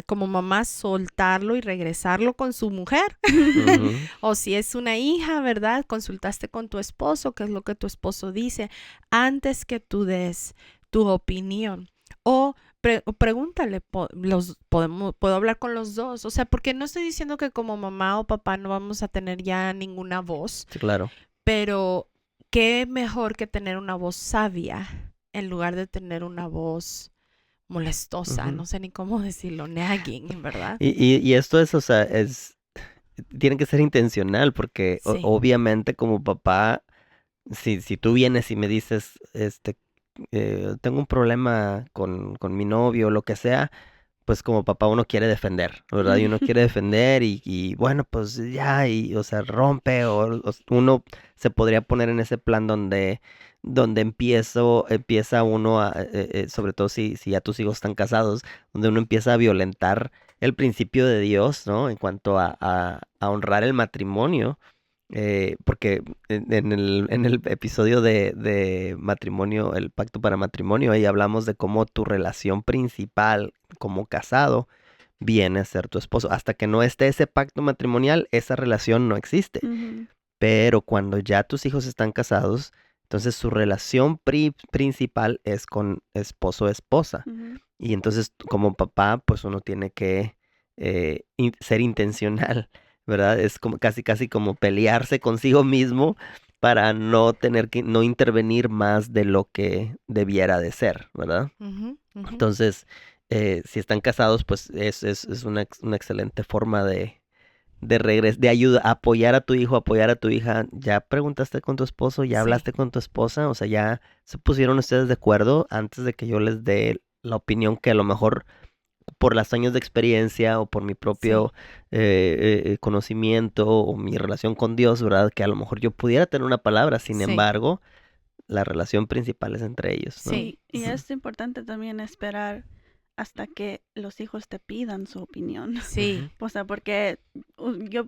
como mamá soltarlo y regresarlo con su mujer. Ujú, O si es una hija, ¿verdad? Consultaste con tu esposo, qué es lo que tu esposo dice, antes que tú des tu opinión. O pregúntale, puedo hablar con los dos. O sea, porque no estoy diciendo que como mamá o papá no vamos a tener ya ninguna voz, sí, claro. pero qué mejor que tener una voz sabia en lugar de tener una voz molestosa, Ujú. no sé ni cómo decirlo, nagging, ¿verdad? Y esto es, o sea, tiene que ser intencional porque Sí. obviamente como papá, si tú vienes y me dices, tengo un problema con mi novio o lo que sea, pues como papá uno quiere defender, ¿verdad? Y uno quiere defender y bueno, pues ya, o sea, rompe uno se podría poner en ese plan donde donde empieza uno sobre todo si ya tus hijos están casados, donde uno empieza a violentar el principio de Dios, ¿no? En cuanto a honrar el matrimonio. Porque en el episodio de matrimonio, el pacto para matrimonio, ahí hablamos de cómo tu relación principal como casado viene a ser tu esposo. Hasta que no esté ese pacto matrimonial, esa relación no existe. Ujú. Pero cuando ya tus hijos están casados, entonces su relación principal es con esposo o esposa. Ujú. Y entonces como papá, pues uno tiene que ser intencional, ¿verdad? Es como casi como pelearse consigo mismo para no tener que no intervenir más de lo que debiera de ser, ¿verdad? Ujú, ujú. Entonces, si están casados, pues es una excelente forma de ayuda, apoyar a tu hijo, apoyar a tu hija. ¿Ya preguntaste con tu esposo? ¿Ya Sí. hablaste con tu esposa? O sea, ¿ya se pusieron ustedes de acuerdo antes de que yo les dé la opinión que a lo mejor por los años de experiencia o por mi propio conocimiento o mi relación con Dios, ¿verdad? Que a lo mejor yo pudiera tener una palabra, sin Sí. embargo, la relación principal es entre ellos, ¿no? Sí. Y Ujú. es importante también esperar hasta que los hijos te pidan su opinión. Sí. O sea, porque yo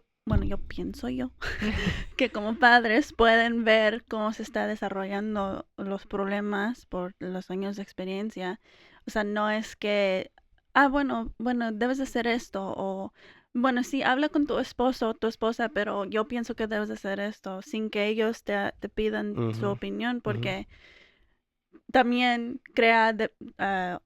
pienso que como padres pueden ver cómo se está desarrollando los problemas por los años de experiencia. O sea, no es que, bueno, debes de hacer esto, o bueno, sí, habla con tu esposo o tu esposa, pero yo pienso que debes de hacer esto, sin que ellos te pidan su Ujú, opinión, ujú. porque también crea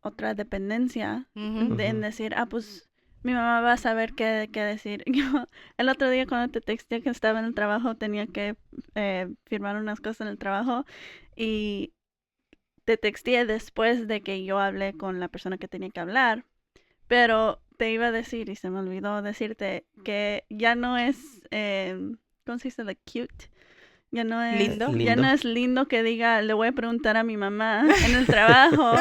otra dependencia Ujú. en Ujú. decir, pues mi mamá va a saber qué decir. Yo el otro día cuando te texté que estaba en el trabajo tenía que firmar unas cosas en el trabajo y te texté después de que yo hablé con la persona que tenía que hablar, pero te iba a decir y se me olvidó decirte que ya no es, ¿cómo se dice? Like cute. Ya no Lindo. Lindo. es lindo que diga, le voy a preguntar a mi mamá en el trabajo,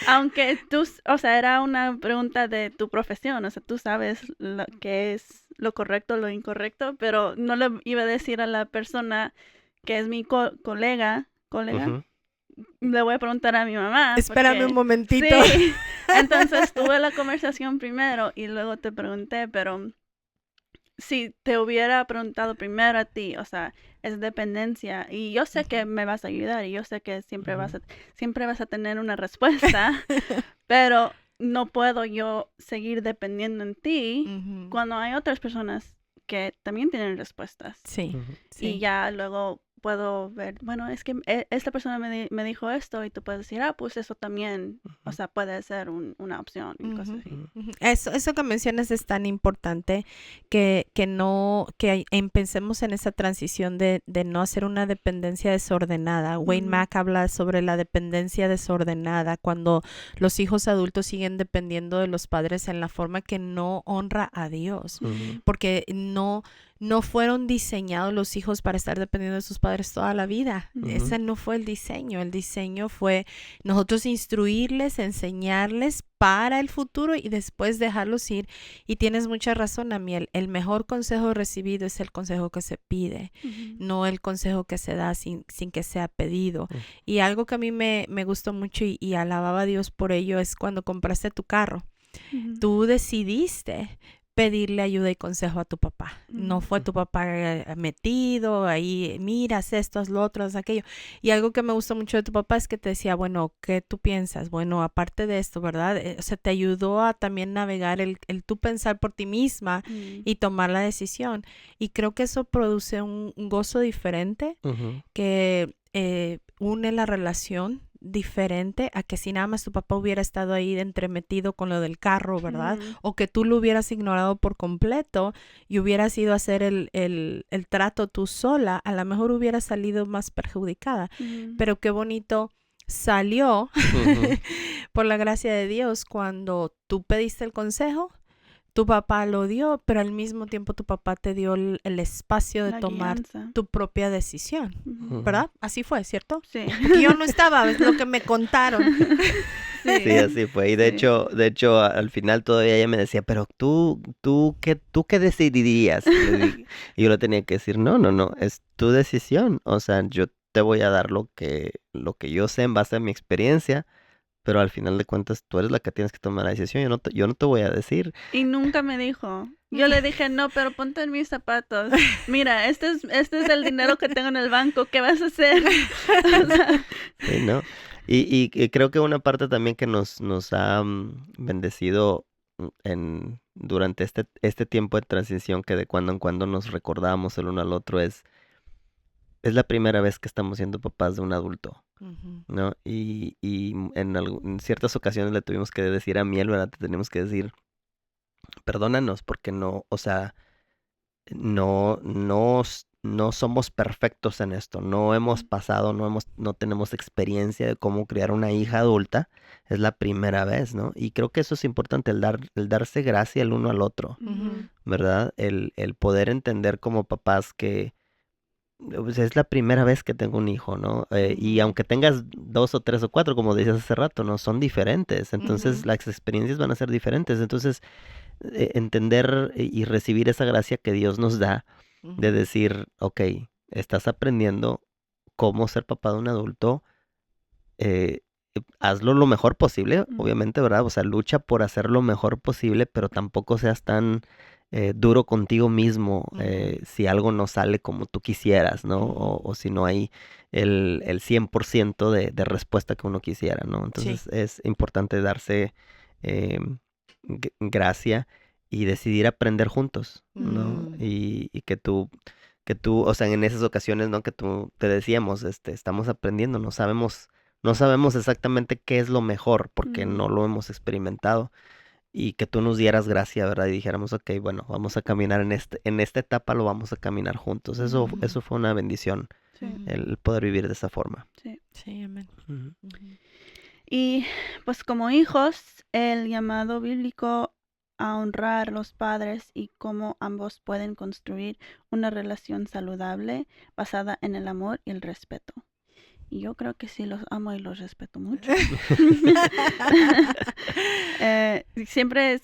aunque tú, o sea, era una pregunta de tu profesión, o sea, tú sabes lo que es lo correcto, lo incorrecto, pero no le iba a decir a la persona que es mi colega, Ujú. le voy a preguntar a mi mamá. Espérame un porque- momentito. Sí, entonces tuve la conversación primero y luego te pregunté, pero si te hubiera preguntado primero a ti, o sea, es dependencia y yo sé que me vas a ayudar y yo sé que siempre vas a tener una respuesta, pero no puedo yo seguir dependiendo en ti Ujú. cuando hay otras personas que también tienen respuestas. Sí. Ujú. Sí. Y ya luego puedo ver, bueno, es que esta persona me dijo esto y tú puedes decir, pues eso también, o sea, puede ser una opción y cosas así. Ujú. Eso que mencionas es tan importante que empecemos en esa transición de no hacer una dependencia desordenada. Wayne Ujú. Mack habla sobre la dependencia desordenada, cuando los hijos adultos siguen dependiendo de los padres en la forma que no honra a Dios, Ujú. porque no fueron diseñados los hijos para estar dependiendo de sus padres toda la vida. Ujú. Ese no fue el diseño. El diseño fue nosotros instruirles, enseñarles para el futuro y después dejarlos ir. Y tienes mucha razón, Amiel. El mejor consejo recibido es el consejo que se pide, Ujú. no el consejo que se da sin que sea pedido. Ujú. Y algo que a mí me gustó mucho y alababa a Dios por ello es cuando compraste tu carro. Ujú. Tú decidiste pedirle ayuda y consejo a tu papá. No fue tu papá metido ahí, mira, haz esto, haz lo otro, haz aquello. Y algo que me gustó mucho de tu papá es que te decía, bueno, ¿qué tú piensas? Bueno, aparte de esto, ¿verdad? O sea, te ayudó a también navegar el tú pensar por ti misma Ujú. y tomar la decisión. Y creo que eso produce un gozo diferente Ujú. que une la relación diferente a que si nada más tu papá hubiera estado ahí entremetido con lo del carro, ¿verdad? Ujú. O que tú lo hubieras ignorado por completo y hubieras ido a hacer el trato tú sola, a lo mejor hubieras salido más perjudicada. Ujú. Pero qué bonito salió Ujú. por la gracia de Dios cuando tú pediste el consejo. Tu papá lo dio, pero al mismo tiempo tu papá te dio el espacio de La tomar guianza. tu propia decisión, Ujú. ¿verdad? Así fue, ¿cierto? Sí. Porque yo no estaba, es lo que me contaron. Sí, así fue. Y de Sí. hecho, al final todavía ella me decía, pero tú qué decidirías? Y yo le tenía que decir, no, es tu decisión. O sea, yo te voy a dar lo que yo sé en base a mi experiencia, pero al final de cuentas tú eres la que tienes que tomar la decisión. Yo no te voy a decir. Y nunca me dijo. Yo le dije, no, pero ponte en mis zapatos. Mira, este es el dinero que tengo en el banco. ¿Qué vas a hacer? O sea, Sí, ¿no? Y creo que una parte también que nos ha bendecido durante este tiempo de transición, que de cuando en cuando nos recordamos el uno al otro, es la primera vez que estamos siendo papás de un adulto, Ujú. ¿no? Y en ciertas ocasiones le tuvimos que decir a Miel, ¿verdad? Te tenemos que decir, perdónanos, porque no, o sea, no somos perfectos en esto, no hemos pasado, no tenemos experiencia de cómo criar una hija adulta, es la primera vez, ¿no? Y creo que eso es importante, el darse gracia el uno al otro, Ujú. ¿verdad? El poder entender como papás que pues, es la primera vez que tengo un hijo, ¿no? Y Ujú. aunque tengas 2 o 3 o 4, como decías hace rato, ¿no? Son diferentes, entonces Ujú. las experiencias van a ser diferentes, entonces entender y recibir esa gracia que Dios nos da de Ujú. decir, ok, estás aprendiendo cómo ser papá de un adulto, eh, hazlo lo mejor posible, obviamente, ¿verdad? O sea, lucha por hacer lo mejor posible, pero tampoco seas tan duro contigo mismo Ujú. si algo no sale como tú quisieras, ¿no? Ujú. O si no hay el 100% de respuesta que uno quisiera, ¿no? Sí. Entonces es importante darse eh, gracia y decidir aprender juntos, ¿no? Mm. Y que tú, o sea, en esas ocasiones, ¿no? Que tú te decíamos, estamos aprendiendo, no sabemos exactamente qué es lo mejor porque no lo hemos experimentado y que tú nos dieras gracia, ¿verdad? Y dijéramos, ok, bueno, vamos a caminar en esta etapa, lo vamos a caminar juntos. Eso Ujú. fue una bendición, Sí, Ujú. el poder vivir de esa forma. sí. Sí, amén. Ujú. Ujú. Y pues como hijos, el llamado bíblico a honrar a los padres y cómo ambos pueden construir una relación saludable basada en el amor y el respeto. Y yo creo que sí los amo y los respeto mucho. Siempre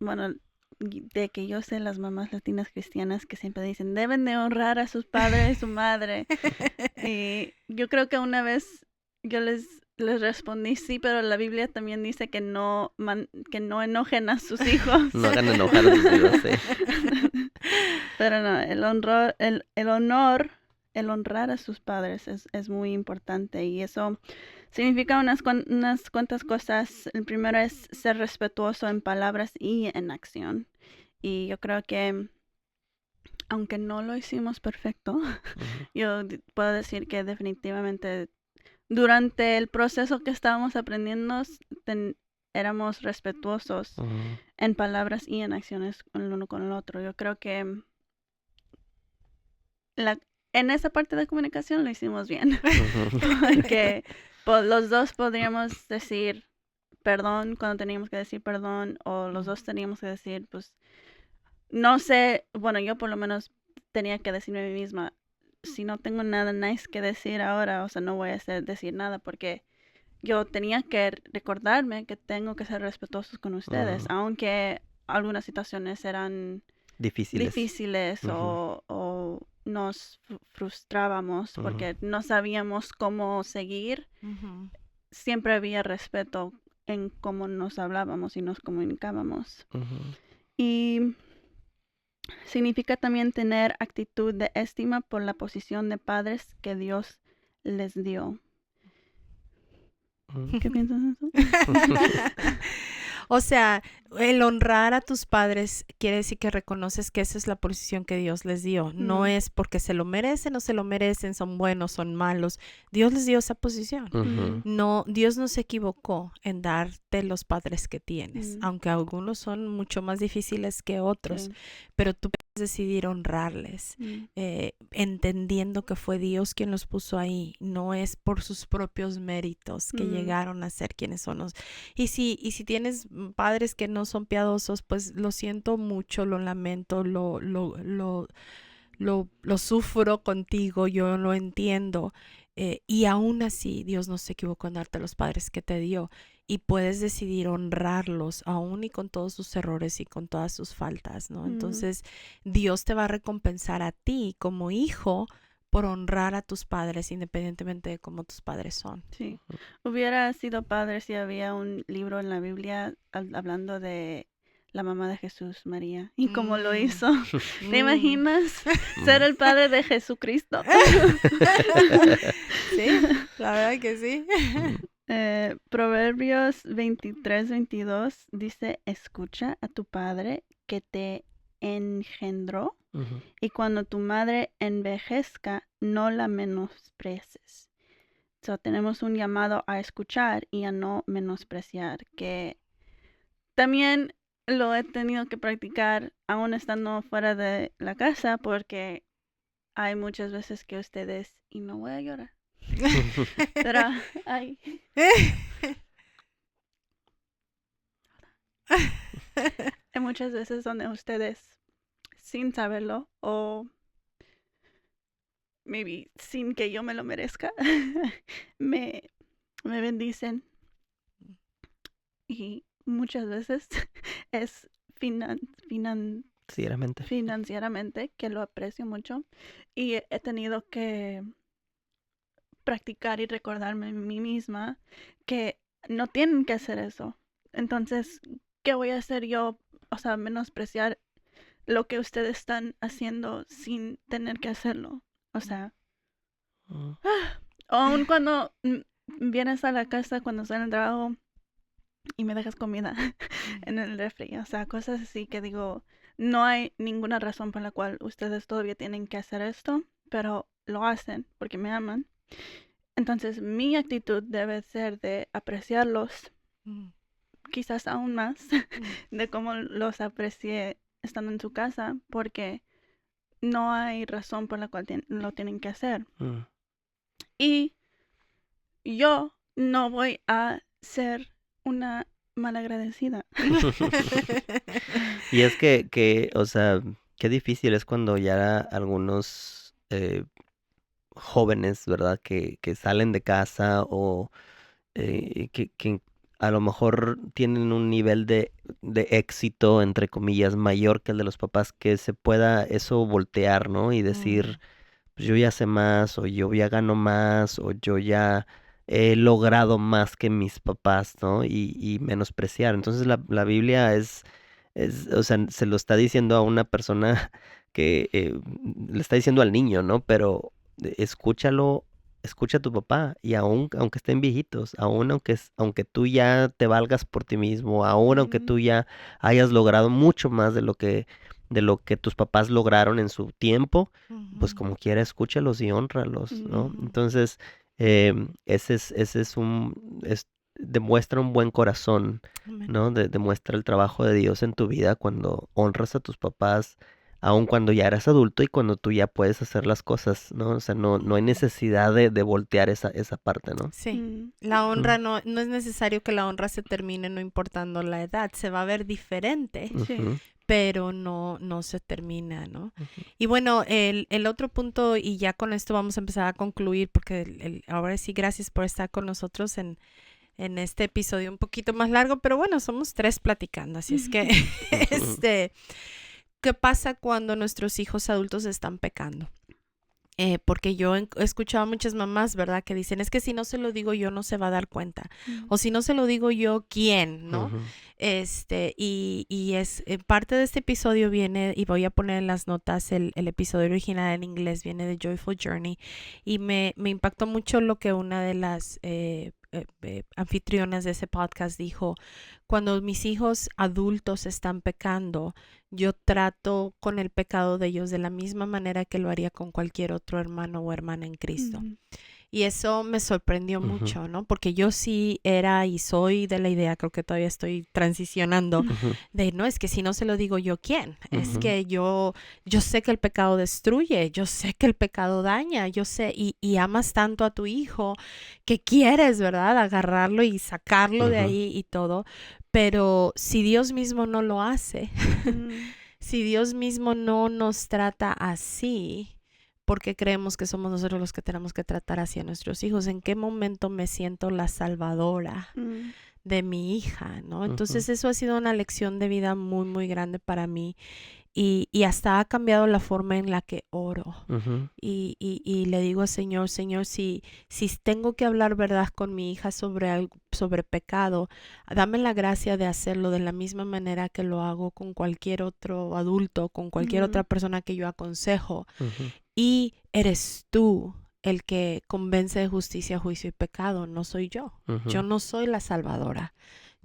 bueno, de que yo sé las mamás latinas cristianas que siempre dicen, deben de honrar a sus padres y su madre. Y yo creo que una vez yo les respondí sí, pero la Biblia también dice que que no enojen a sus hijos. No hagan enojar a sus hijos, sí. Pero no, el honrar a sus padres es muy importante y eso significa unas cuantas cosas. El primero es ser respetuoso en palabras y en acción. Y yo creo que aunque no lo hicimos perfecto, Ujú, yo puedo decir que definitivamente durante el proceso que estábamos aprendiendo éramos respetuosos ujú, en palabras y en acciones el uno con el otro. Yo creo que en esa parte de comunicación lo hicimos bien. ujú. Porque los dos podríamos decir perdón cuando teníamos que decir perdón, o los dos teníamos que decir, pues, no sé, bueno, yo por lo menos tenía que decirme a mí misma, si no tengo nada nice que decir ahora, o sea, no voy a decir nada, porque yo tenía que recordarme que tengo que ser respetuosos con ustedes, Ujú. aunque algunas situaciones eran Difíciles. difíciles Ujú, o nos frustrábamos ujú, porque no sabíamos cómo seguir. Ujú. Siempre había respeto en cómo nos hablábamos y nos comunicábamos. ujú, Y significa también tener actitud de estima por la posición de padres que Dios les dio. ujú. ¿Qué piensas de eso? O sea, el honrar a tus padres quiere decir que reconoces que esa es la posición que Dios les dio. No es porque se lo merecen o se lo merecen, son buenos, son malos. Dios les dio esa posición. Ujú, No, Dios no se equivocó en darte los padres que tienes, Mm. aunque algunos son mucho más difíciles que otros, Sí. pero tú puedes decidir honrarles, entendiendo que fue Dios quien los puso ahí, no es por sus propios méritos que llegaron a ser quienes son. Y si tienes padres que no son piadosos, pues lo siento mucho, lo lamento, lo sufro contigo, yo lo entiendo. Y aún así, Dios no se equivocó en darte los padres que te dio. Y puedes decidir honrarlos, aún y con todos sus errores y con todas sus faltas, ¿no? Entonces, Dios te va a recompensar a ti como hijo por honrar a tus padres independientemente de cómo tus padres son. Sí. Hubiera sido padre si había un libro en la Biblia hablando de la mamá de Jesús, María, y cómo lo hizo. ¿Te imaginas ser el padre de Jesucristo? Sí, la verdad que sí. Proverbios 23-22 dice, escucha a tu padre que te engendró, Ujú. y cuando tu madre envejezca, no la menosprecies. So, tenemos un llamado a escuchar y a no menospreciar, que también lo he tenido que practicar aún estando fuera de la casa, porque hay muchas veces que ustedes, y no voy a llorar, pero hay muchas veces donde ustedes, sin saberlo o maybe sin que yo me lo merezca, me bendicen, y muchas veces es Sinceramente. financieramente, que lo aprecio mucho, y he tenido que practicar y recordarme a mí misma que no tienen que hacer eso. Entonces, ¿qué voy a hacer yo? O sea, menospreciar lo que ustedes están haciendo sin tener que hacerlo. O sea, Mm. aun cuando vienes a la casa, cuando estoy en el trabajo y me dejas comida en el refri, o sea, cosas así que digo, no hay ninguna razón por la cual ustedes todavía tienen que hacer esto, pero lo hacen porque me aman. Entonces, mi actitud debe ser de apreciarlos, quizás aún más, de cómo los aprecié estando en su casa, porque no hay razón por la cual lo tienen que hacer. Mm. Y yo no voy a ser una malagradecida. Y es que, o sea, qué difícil es cuando ya algunos jóvenes, ¿verdad? Que salen de casa o que a lo mejor tienen un nivel de éxito, entre comillas, mayor que el de los papás, que se pueda eso voltear, ¿no? Y decir, pues yo ya sé más, o yo ya gano más, o yo ya he logrado más que mis papás, ¿no? Y menospreciar. Entonces la Biblia o sea, se lo está diciendo a una persona que le está diciendo al niño, ¿no? Pero escúchalo, escucha a tu papá, y aunque estén viejitos, aunque tú ya te valgas por ti mismo, aún aunque tú ya hayas logrado mucho más de lo que tus papás lograron en su tiempo, pues como quiera, escúchalos y hónralos, ¿no? Ujú. Entonces, ese es demuestra un buen corazón, Amén. ¿no? Demuestra el trabajo de Dios en tu vida cuando honras a tus papás, aun cuando ya eres adulto y cuando tú ya puedes hacer las cosas, ¿no? O sea, no hay necesidad de voltear esa parte, ¿no? Sí, la honra no es necesario que la honra se termine no importando la edad, se va a ver diferente, Sí. Ujú, pero no se termina, ¿no? ujú. Y bueno, el otro punto, y ya con esto vamos a empezar a concluir, porque ahora sí, gracias por estar con nosotros en este episodio un poquito más largo, pero bueno, somos 3 platicando, así es que, ¿qué pasa cuando nuestros hijos adultos están pecando? Porque yo he escuchado a muchas mamás, ¿verdad? Que dicen, es que si no se lo digo yo, no se va a dar cuenta. O si no se lo digo yo, ¿quién? ¿no? Ujú. Y es parte de este episodio viene, y voy a poner en las notas el episodio original en inglés, viene de Joyful Journey, y me impactó mucho lo que una de las anfitrionas de ese podcast dijo: cuando mis hijos adultos están pecando, yo trato con el pecado de ellos de la misma manera que lo haría con cualquier otro hermano o hermana en Cristo. Y eso me sorprendió Ujú. mucho, ¿no? Porque yo sí era y soy de la idea, creo que todavía estoy transicionando, Ujú. de no, es que si no se lo digo yo, ¿quién? Es Ujú. que yo sé que el pecado destruye, yo sé que el pecado daña, yo sé, y amas tanto a tu hijo que quieres, ¿verdad? Agarrarlo y sacarlo de Ujú. ahí y todo, pero si Dios mismo no lo hace, si Dios mismo no nos trata así, porque creemos que somos nosotros los que tenemos que tratar así a nuestros hijos. ¿En qué momento me siento la salvadora de mi hija, ¿no? Entonces eso ha sido una lección de vida muy, muy grande para mí. y hasta ha cambiado la forma en la que oro. Ujú. Y le digo al Señor, si tengo que hablar verdad con mi hija sobre pecado, dame la gracia de hacerlo de la misma manera que lo hago con cualquier otro adulto, con cualquier Ujú. otra persona que yo aconsejo. Ujú. Y eres tú el que convence de justicia, juicio y pecado, no soy yo. Yo Ujú. no soy la salvadora.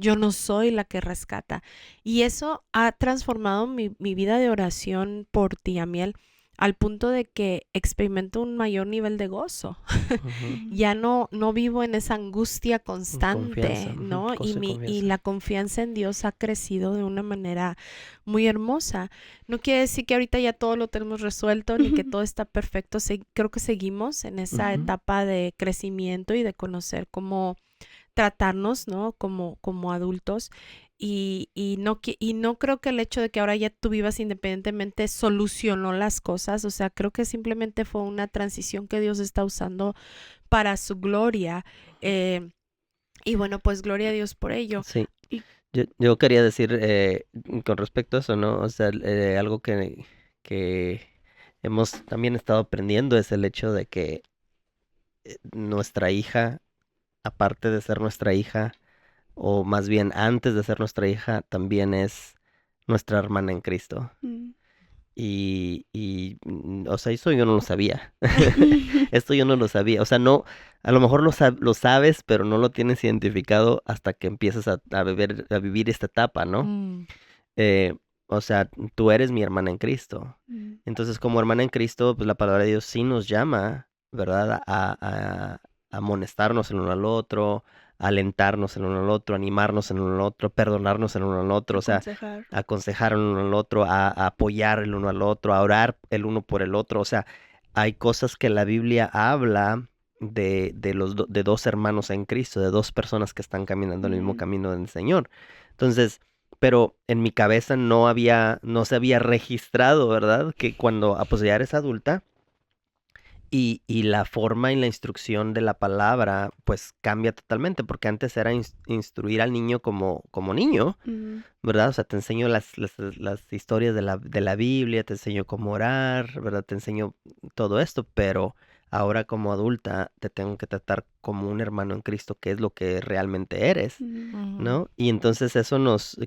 Yo no soy la que rescata. Y eso ha transformado mi vida de oración por ti, Amiel, al punto de que experimento un mayor nivel de gozo. Ujú. Ya no vivo en esa angustia constante, Confianza. Ujú. ¿no? Gozo y Y confianza. la confianza en Dios ha crecido de una manera muy hermosa. No quiere decir que ahorita ya todo lo tenemos resuelto ni que todo está perfecto. Creo que seguimos en esa Ujú. etapa de crecimiento y de conocer cómo tratarnos, ¿no? Como adultos. Y no creo que el hecho de que ahora ya tú vivas independientemente solucionó las cosas. O sea, creo que simplemente fue una transición que Dios está usando para su gloria. Y bueno, pues gloria a Dios por ello. Sí. Y- Yo quería decir con respecto a eso, ¿no? O sea, algo que hemos también estado aprendiendo es el hecho de que nuestra hija, aparte de ser nuestra hija, o más bien antes de ser nuestra hija, también es nuestra hermana en Cristo. Mm. O sea, eso yo no lo sabía. Esto yo no lo sabía. O sea, no, a lo mejor lo sabes, pero no lo tienes identificado hasta que empiezas a vivir esta etapa, ¿no? Mm, Eh, o sea, tú eres mi hermana en Cristo. Mm. Entonces, como hermana en Cristo, pues la palabra de Dios sí nos llama, ¿verdad? A amonestarnos el uno al otro, a alentarnos el uno al otro, animarnos el uno al otro, perdonarnos el uno al otro, o sea, Aconsejar. aconsejar el uno al otro, a apoyar el uno al otro, a orar el uno por el otro. O sea, hay cosas que la Biblia habla de dos hermanos en Cristo, de dos personas que están caminando el mismo Mm. camino del Señor. Entonces, pero en mi cabeza no se había registrado, ¿verdad? Que cuando pues ya eres adulta y la forma y la instrucción de la palabra pues cambia totalmente, porque antes era instruir al niño como niño, Mm. ¿verdad? O sea, te enseño las historias de la Biblia, te enseño cómo orar, ¿verdad? Te enseño todo esto, pero ahora como adulta te tengo que tratar como un hermano en Cristo, que es lo que realmente eres. Mm. ujú, ¿No? Y entonces eso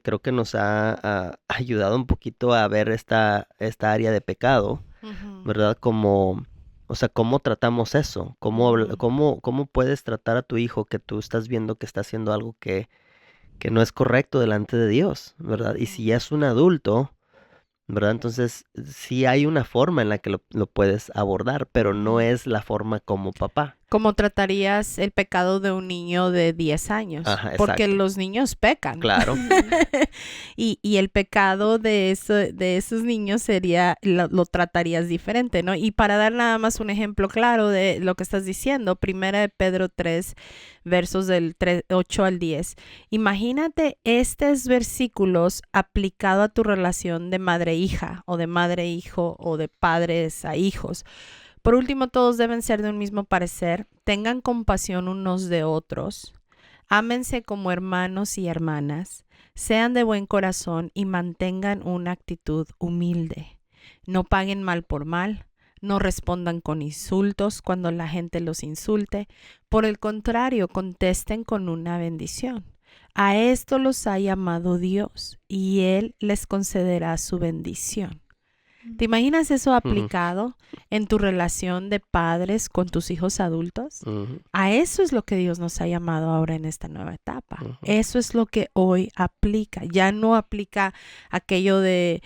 creo que nos ha ayudado un poquito a ver esta área de pecado, ujú, ¿verdad? Como, o sea, ¿cómo tratamos eso? ujú. ¿Cómo puedes tratar a tu hijo que tú estás viendo que está haciendo algo que no es correcto delante de Dios, ¿verdad? Y si ya es un adulto, ¿verdad? Entonces sí hay una forma en la que lo puedes abordar, pero no Mm. es la forma como papá. ¿Cómo tratarías el pecado de un niño de 10 años? Ajá, Porque exacto. los niños pecan. Claro. Y el pecado de esos niños lo tratarías diferente, ¿no? Y para dar nada más un ejemplo claro de lo que estás diciendo, 1 de Pedro 3, versos del 8 al 10. Imagínate estos versículos aplicado a tu relación de madre-hija o de madre-hijo o de padres a hijos. Por último, todos deben ser de un mismo parecer, tengan compasión unos de otros, ámense como hermanos y hermanas, sean de buen corazón y mantengan una actitud humilde. No paguen mal por mal, no respondan con insultos cuando la gente los insulte, por el contrario, contesten con una bendición. A esto los ha llamado Dios y Él les concederá su bendición. ¿Te imaginas eso Ujú, aplicado en tu relación de padres con tus hijos adultos? ujú, A eso es lo que Dios nos ha llamado ahora en esta nueva etapa. ujú. Eso es lo que hoy aplica. Ya no aplica aquello de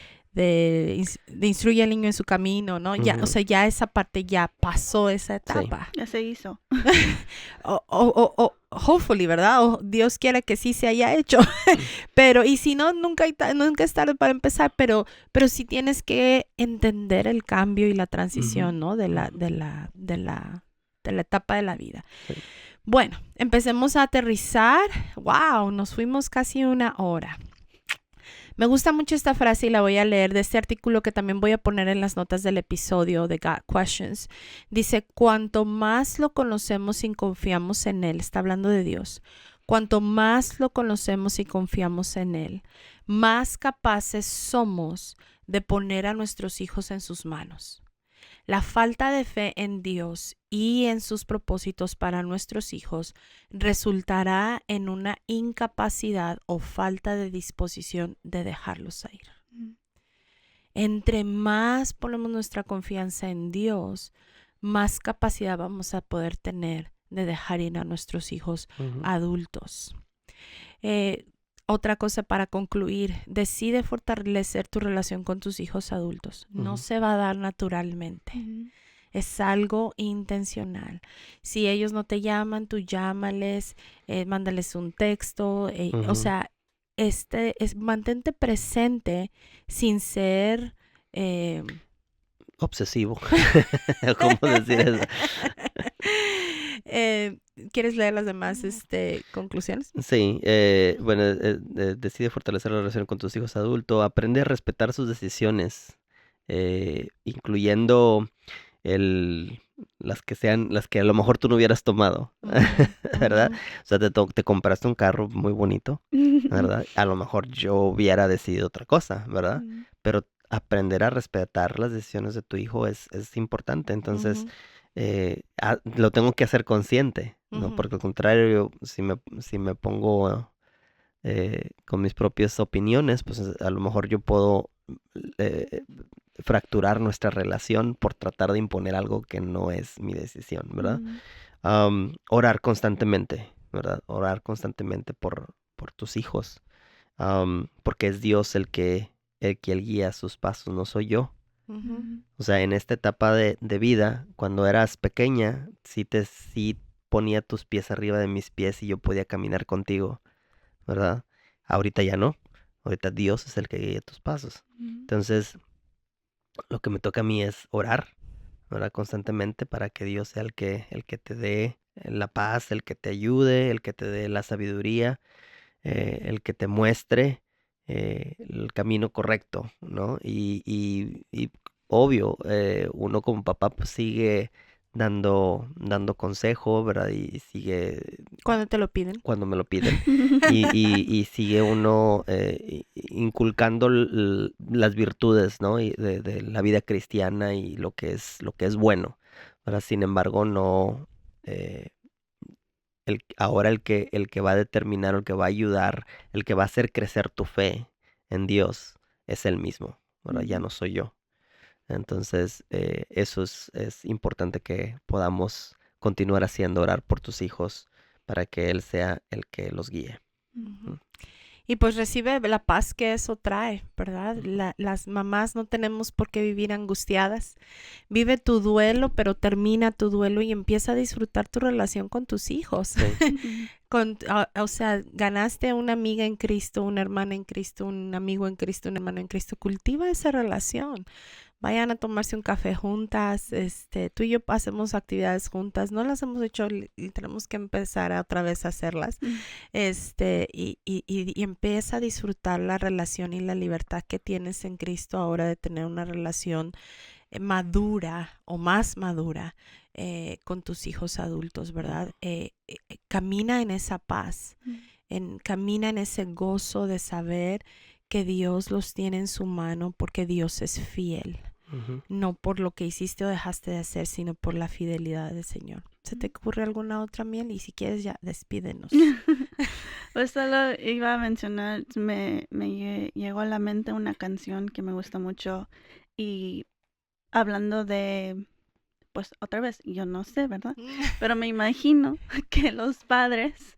instruye al niño en su camino, ¿no? Ya, o Ujú. sea, ya esa parte ya pasó esa Sí. etapa. Ya se hizo. Hopefully, ¿verdad? O Dios quiera que sí se haya hecho. Pero, y si no, nunca es tarde para empezar, pero sí tienes que entender el cambio y la transición, ¿no? De la etapa de la vida. Sí. Bueno, empecemos a aterrizar. Wow, nos fuimos casi 1 hora. Me gusta mucho esta frase y la voy a leer de este artículo que también voy a poner en las notas del episodio de God Questions. Dice, cuanto más lo conocemos y confiamos en Él, está hablando de Dios, cuanto más lo conocemos y confiamos en Él, más capaces somos de poner a nuestros hijos en sus manos. La falta de fe en Dios y en sus propósitos para nuestros hijos resultará en una incapacidad o falta de disposición de dejarlos ir. Entre más ponemos nuestra confianza en Dios, más capacidad vamos a poder tener de dejar ir a nuestros hijos adultos. Otra cosa para concluir, decide fortalecer tu relación con tus hijos adultos. No se va a dar naturalmente. Es algo intencional. Si ellos no te llaman, tú llámales, mándales un texto. O sea, mantente presente sin ser... obsesivo. ¿Cómo decir eso? ¿Quieres leer las demás conclusiones? Sí, bueno, decide fortalecer la relación con tus hijos adultos, aprende a respetar sus decisiones, incluyendo las que a lo mejor tú no hubieras tomado, ¿verdad? O sea, te compraste un carro muy bonito, ¿verdad? A lo mejor yo hubiera decidido otra cosa, ¿verdad? Pero aprender a respetar las decisiones de tu hijo es importante, entonces lo tengo que hacer consciente, ¿no? Porque al contrario, si me pongo con mis propias opiniones, pues a lo mejor yo puedo fracturar nuestra relación por tratar de imponer algo que no es mi decisión, ¿verdad? Orar constantemente, ¿verdad? Orar constantemente por tus hijos, porque es Dios el que guía sus pasos, no soy yo. O sea, en esta etapa de vida, cuando eras pequeña, sí ponía tus pies arriba de mis pies y yo podía caminar contigo, ¿verdad? Ahorita ya no. Ahorita Dios es el que guía tus pasos. Entonces, lo que me toca a mí es orar, ¿verdad? Constantemente para que Dios sea el que te dé la paz, el que te ayude, el que te dé la sabiduría, el que te muestre el camino correcto, ¿no? Y obvio, uno como papá pues sigue dando consejo, ¿verdad? Y sigue... Cuando te lo piden. Cuando me lo piden. Y sigue uno inculcando las virtudes, ¿no? Y de la vida cristiana y lo que es bueno, ¿verdad? Sin embargo, no... ahora el que va a determinar, el que va a ayudar, el que va a hacer crecer tu fe en Dios es Él mismo, ¿verdad? Ya no soy yo. Entonces, eso es importante que podamos continuar haciendo, orar por tus hijos para que Él sea el que los guíe. Y pues recibe la paz que eso trae, ¿verdad? Las mamás no tenemos por qué vivir angustiadas. Vive tu duelo, pero termina tu duelo y empieza a disfrutar tu relación con tus hijos. Sí. O sea, ganaste una amiga en Cristo, una hermana en Cristo, un amigo en Cristo, un hermano en Cristo. Cultiva esa relación. Vayan a tomarse un café juntas, tú y yo hacemos actividades juntas, no las hemos hecho y tenemos que empezar otra vez a hacerlas, y empieza a disfrutar la relación y la libertad que tienes en Cristo ahora de tener una relación madura o más madura con tus hijos adultos, ¿verdad? Camina en esa paz, camina en ese gozo de saber que Dios los tiene en su mano porque Dios es fiel. No por lo que hiciste o dejaste de hacer, sino por la fidelidad del Señor. ¿Se te ocurre alguna otra, Miel? Y si quieres ya, despídenos. Pues solo iba a mencionar, me llegó a la mente una canción que me gusta mucho y hablando de, pues otra vez, yo no sé, ¿verdad? Pero me imagino que los padres,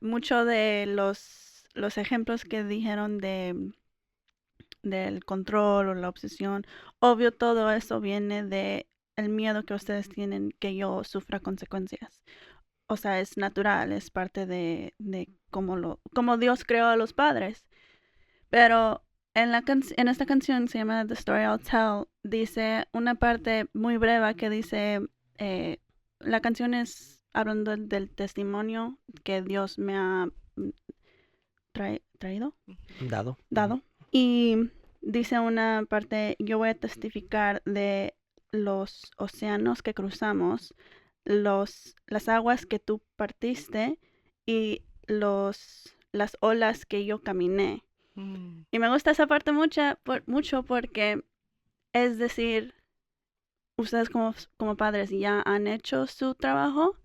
mucho de los ejemplos que dijeron del control o la obsesión, obvio todo eso viene de el miedo que ustedes tienen que yo sufra consecuencias. O sea, es natural, es parte de como Dios creó a los padres. Pero en esta canción, se llama The Story I'll Tell, dice una parte muy breve que dice, la canción es hablando del testimonio que Dios me ha traído. Dado. Y dice una parte, yo voy a testificar de los océanos que cruzamos, las aguas que tú partiste y las olas que yo caminé. Y me gusta esa parte mucho porque es decir, ustedes como padres ya han hecho su trabajo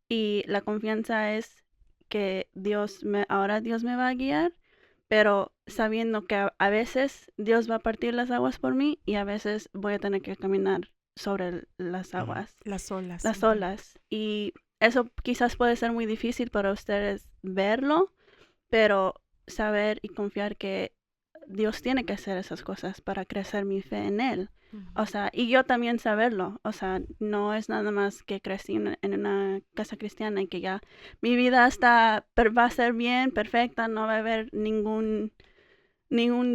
y la confianza es que ahora Dios me va a guiar, pero sabiendo que a veces Dios va a partir las aguas por mí y a veces voy a tener que caminar sobre las aguas, Las olas. las olas. Y eso quizás puede ser muy difícil para ustedes verlo, pero saber y confiar que Dios tiene que hacer esas cosas para crecer mi fe en Él. O sea, y yo también saberlo. O sea, no es nada más que crecí en una casa cristiana y que ya mi vida va a ser bien, perfecta, no va a haber ningún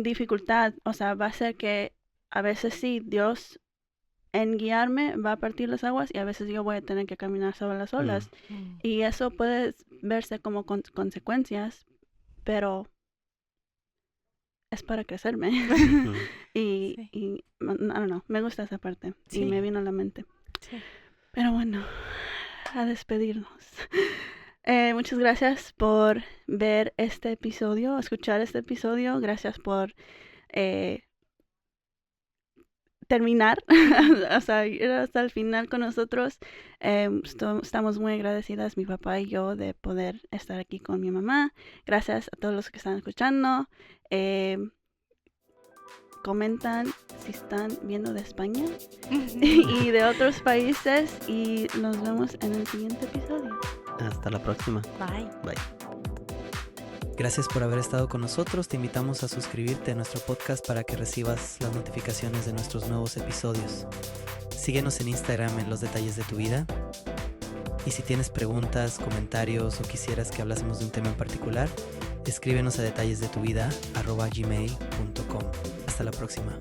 dificultad. O sea, va a ser que a veces sí, Dios en guiarme va a partir las aguas y a veces yo voy a tener que caminar sobre las olas. Y eso puede verse como consecuencias, pero es para crecerme. y I don't know, me gusta esa parte. Y me vino a la mente. Sí. Pero bueno, a despedirnos. Muchas gracias por ver este episodio, escuchar este episodio. Gracias por terminar, o sea, ir hasta el final con nosotros. Estamos muy agradecidas, mi papá y yo, de poder estar aquí con mi mamá. Gracias a todos los que están escuchando. Comentan si están viendo de España y de otros países y nos vemos en el siguiente episodio. Hasta la próxima. Bye. Bye. Gracias por haber estado con nosotros. Te invitamos a suscribirte a nuestro podcast para que recibas las notificaciones de nuestros nuevos episodios. Síguenos en Instagram en Los Detalles de tu Vida. Y si tienes preguntas, comentarios o quisieras que hablásemos de un tema en particular, escríbenos a detallesdetuvida@gmail.com. Hasta la próxima.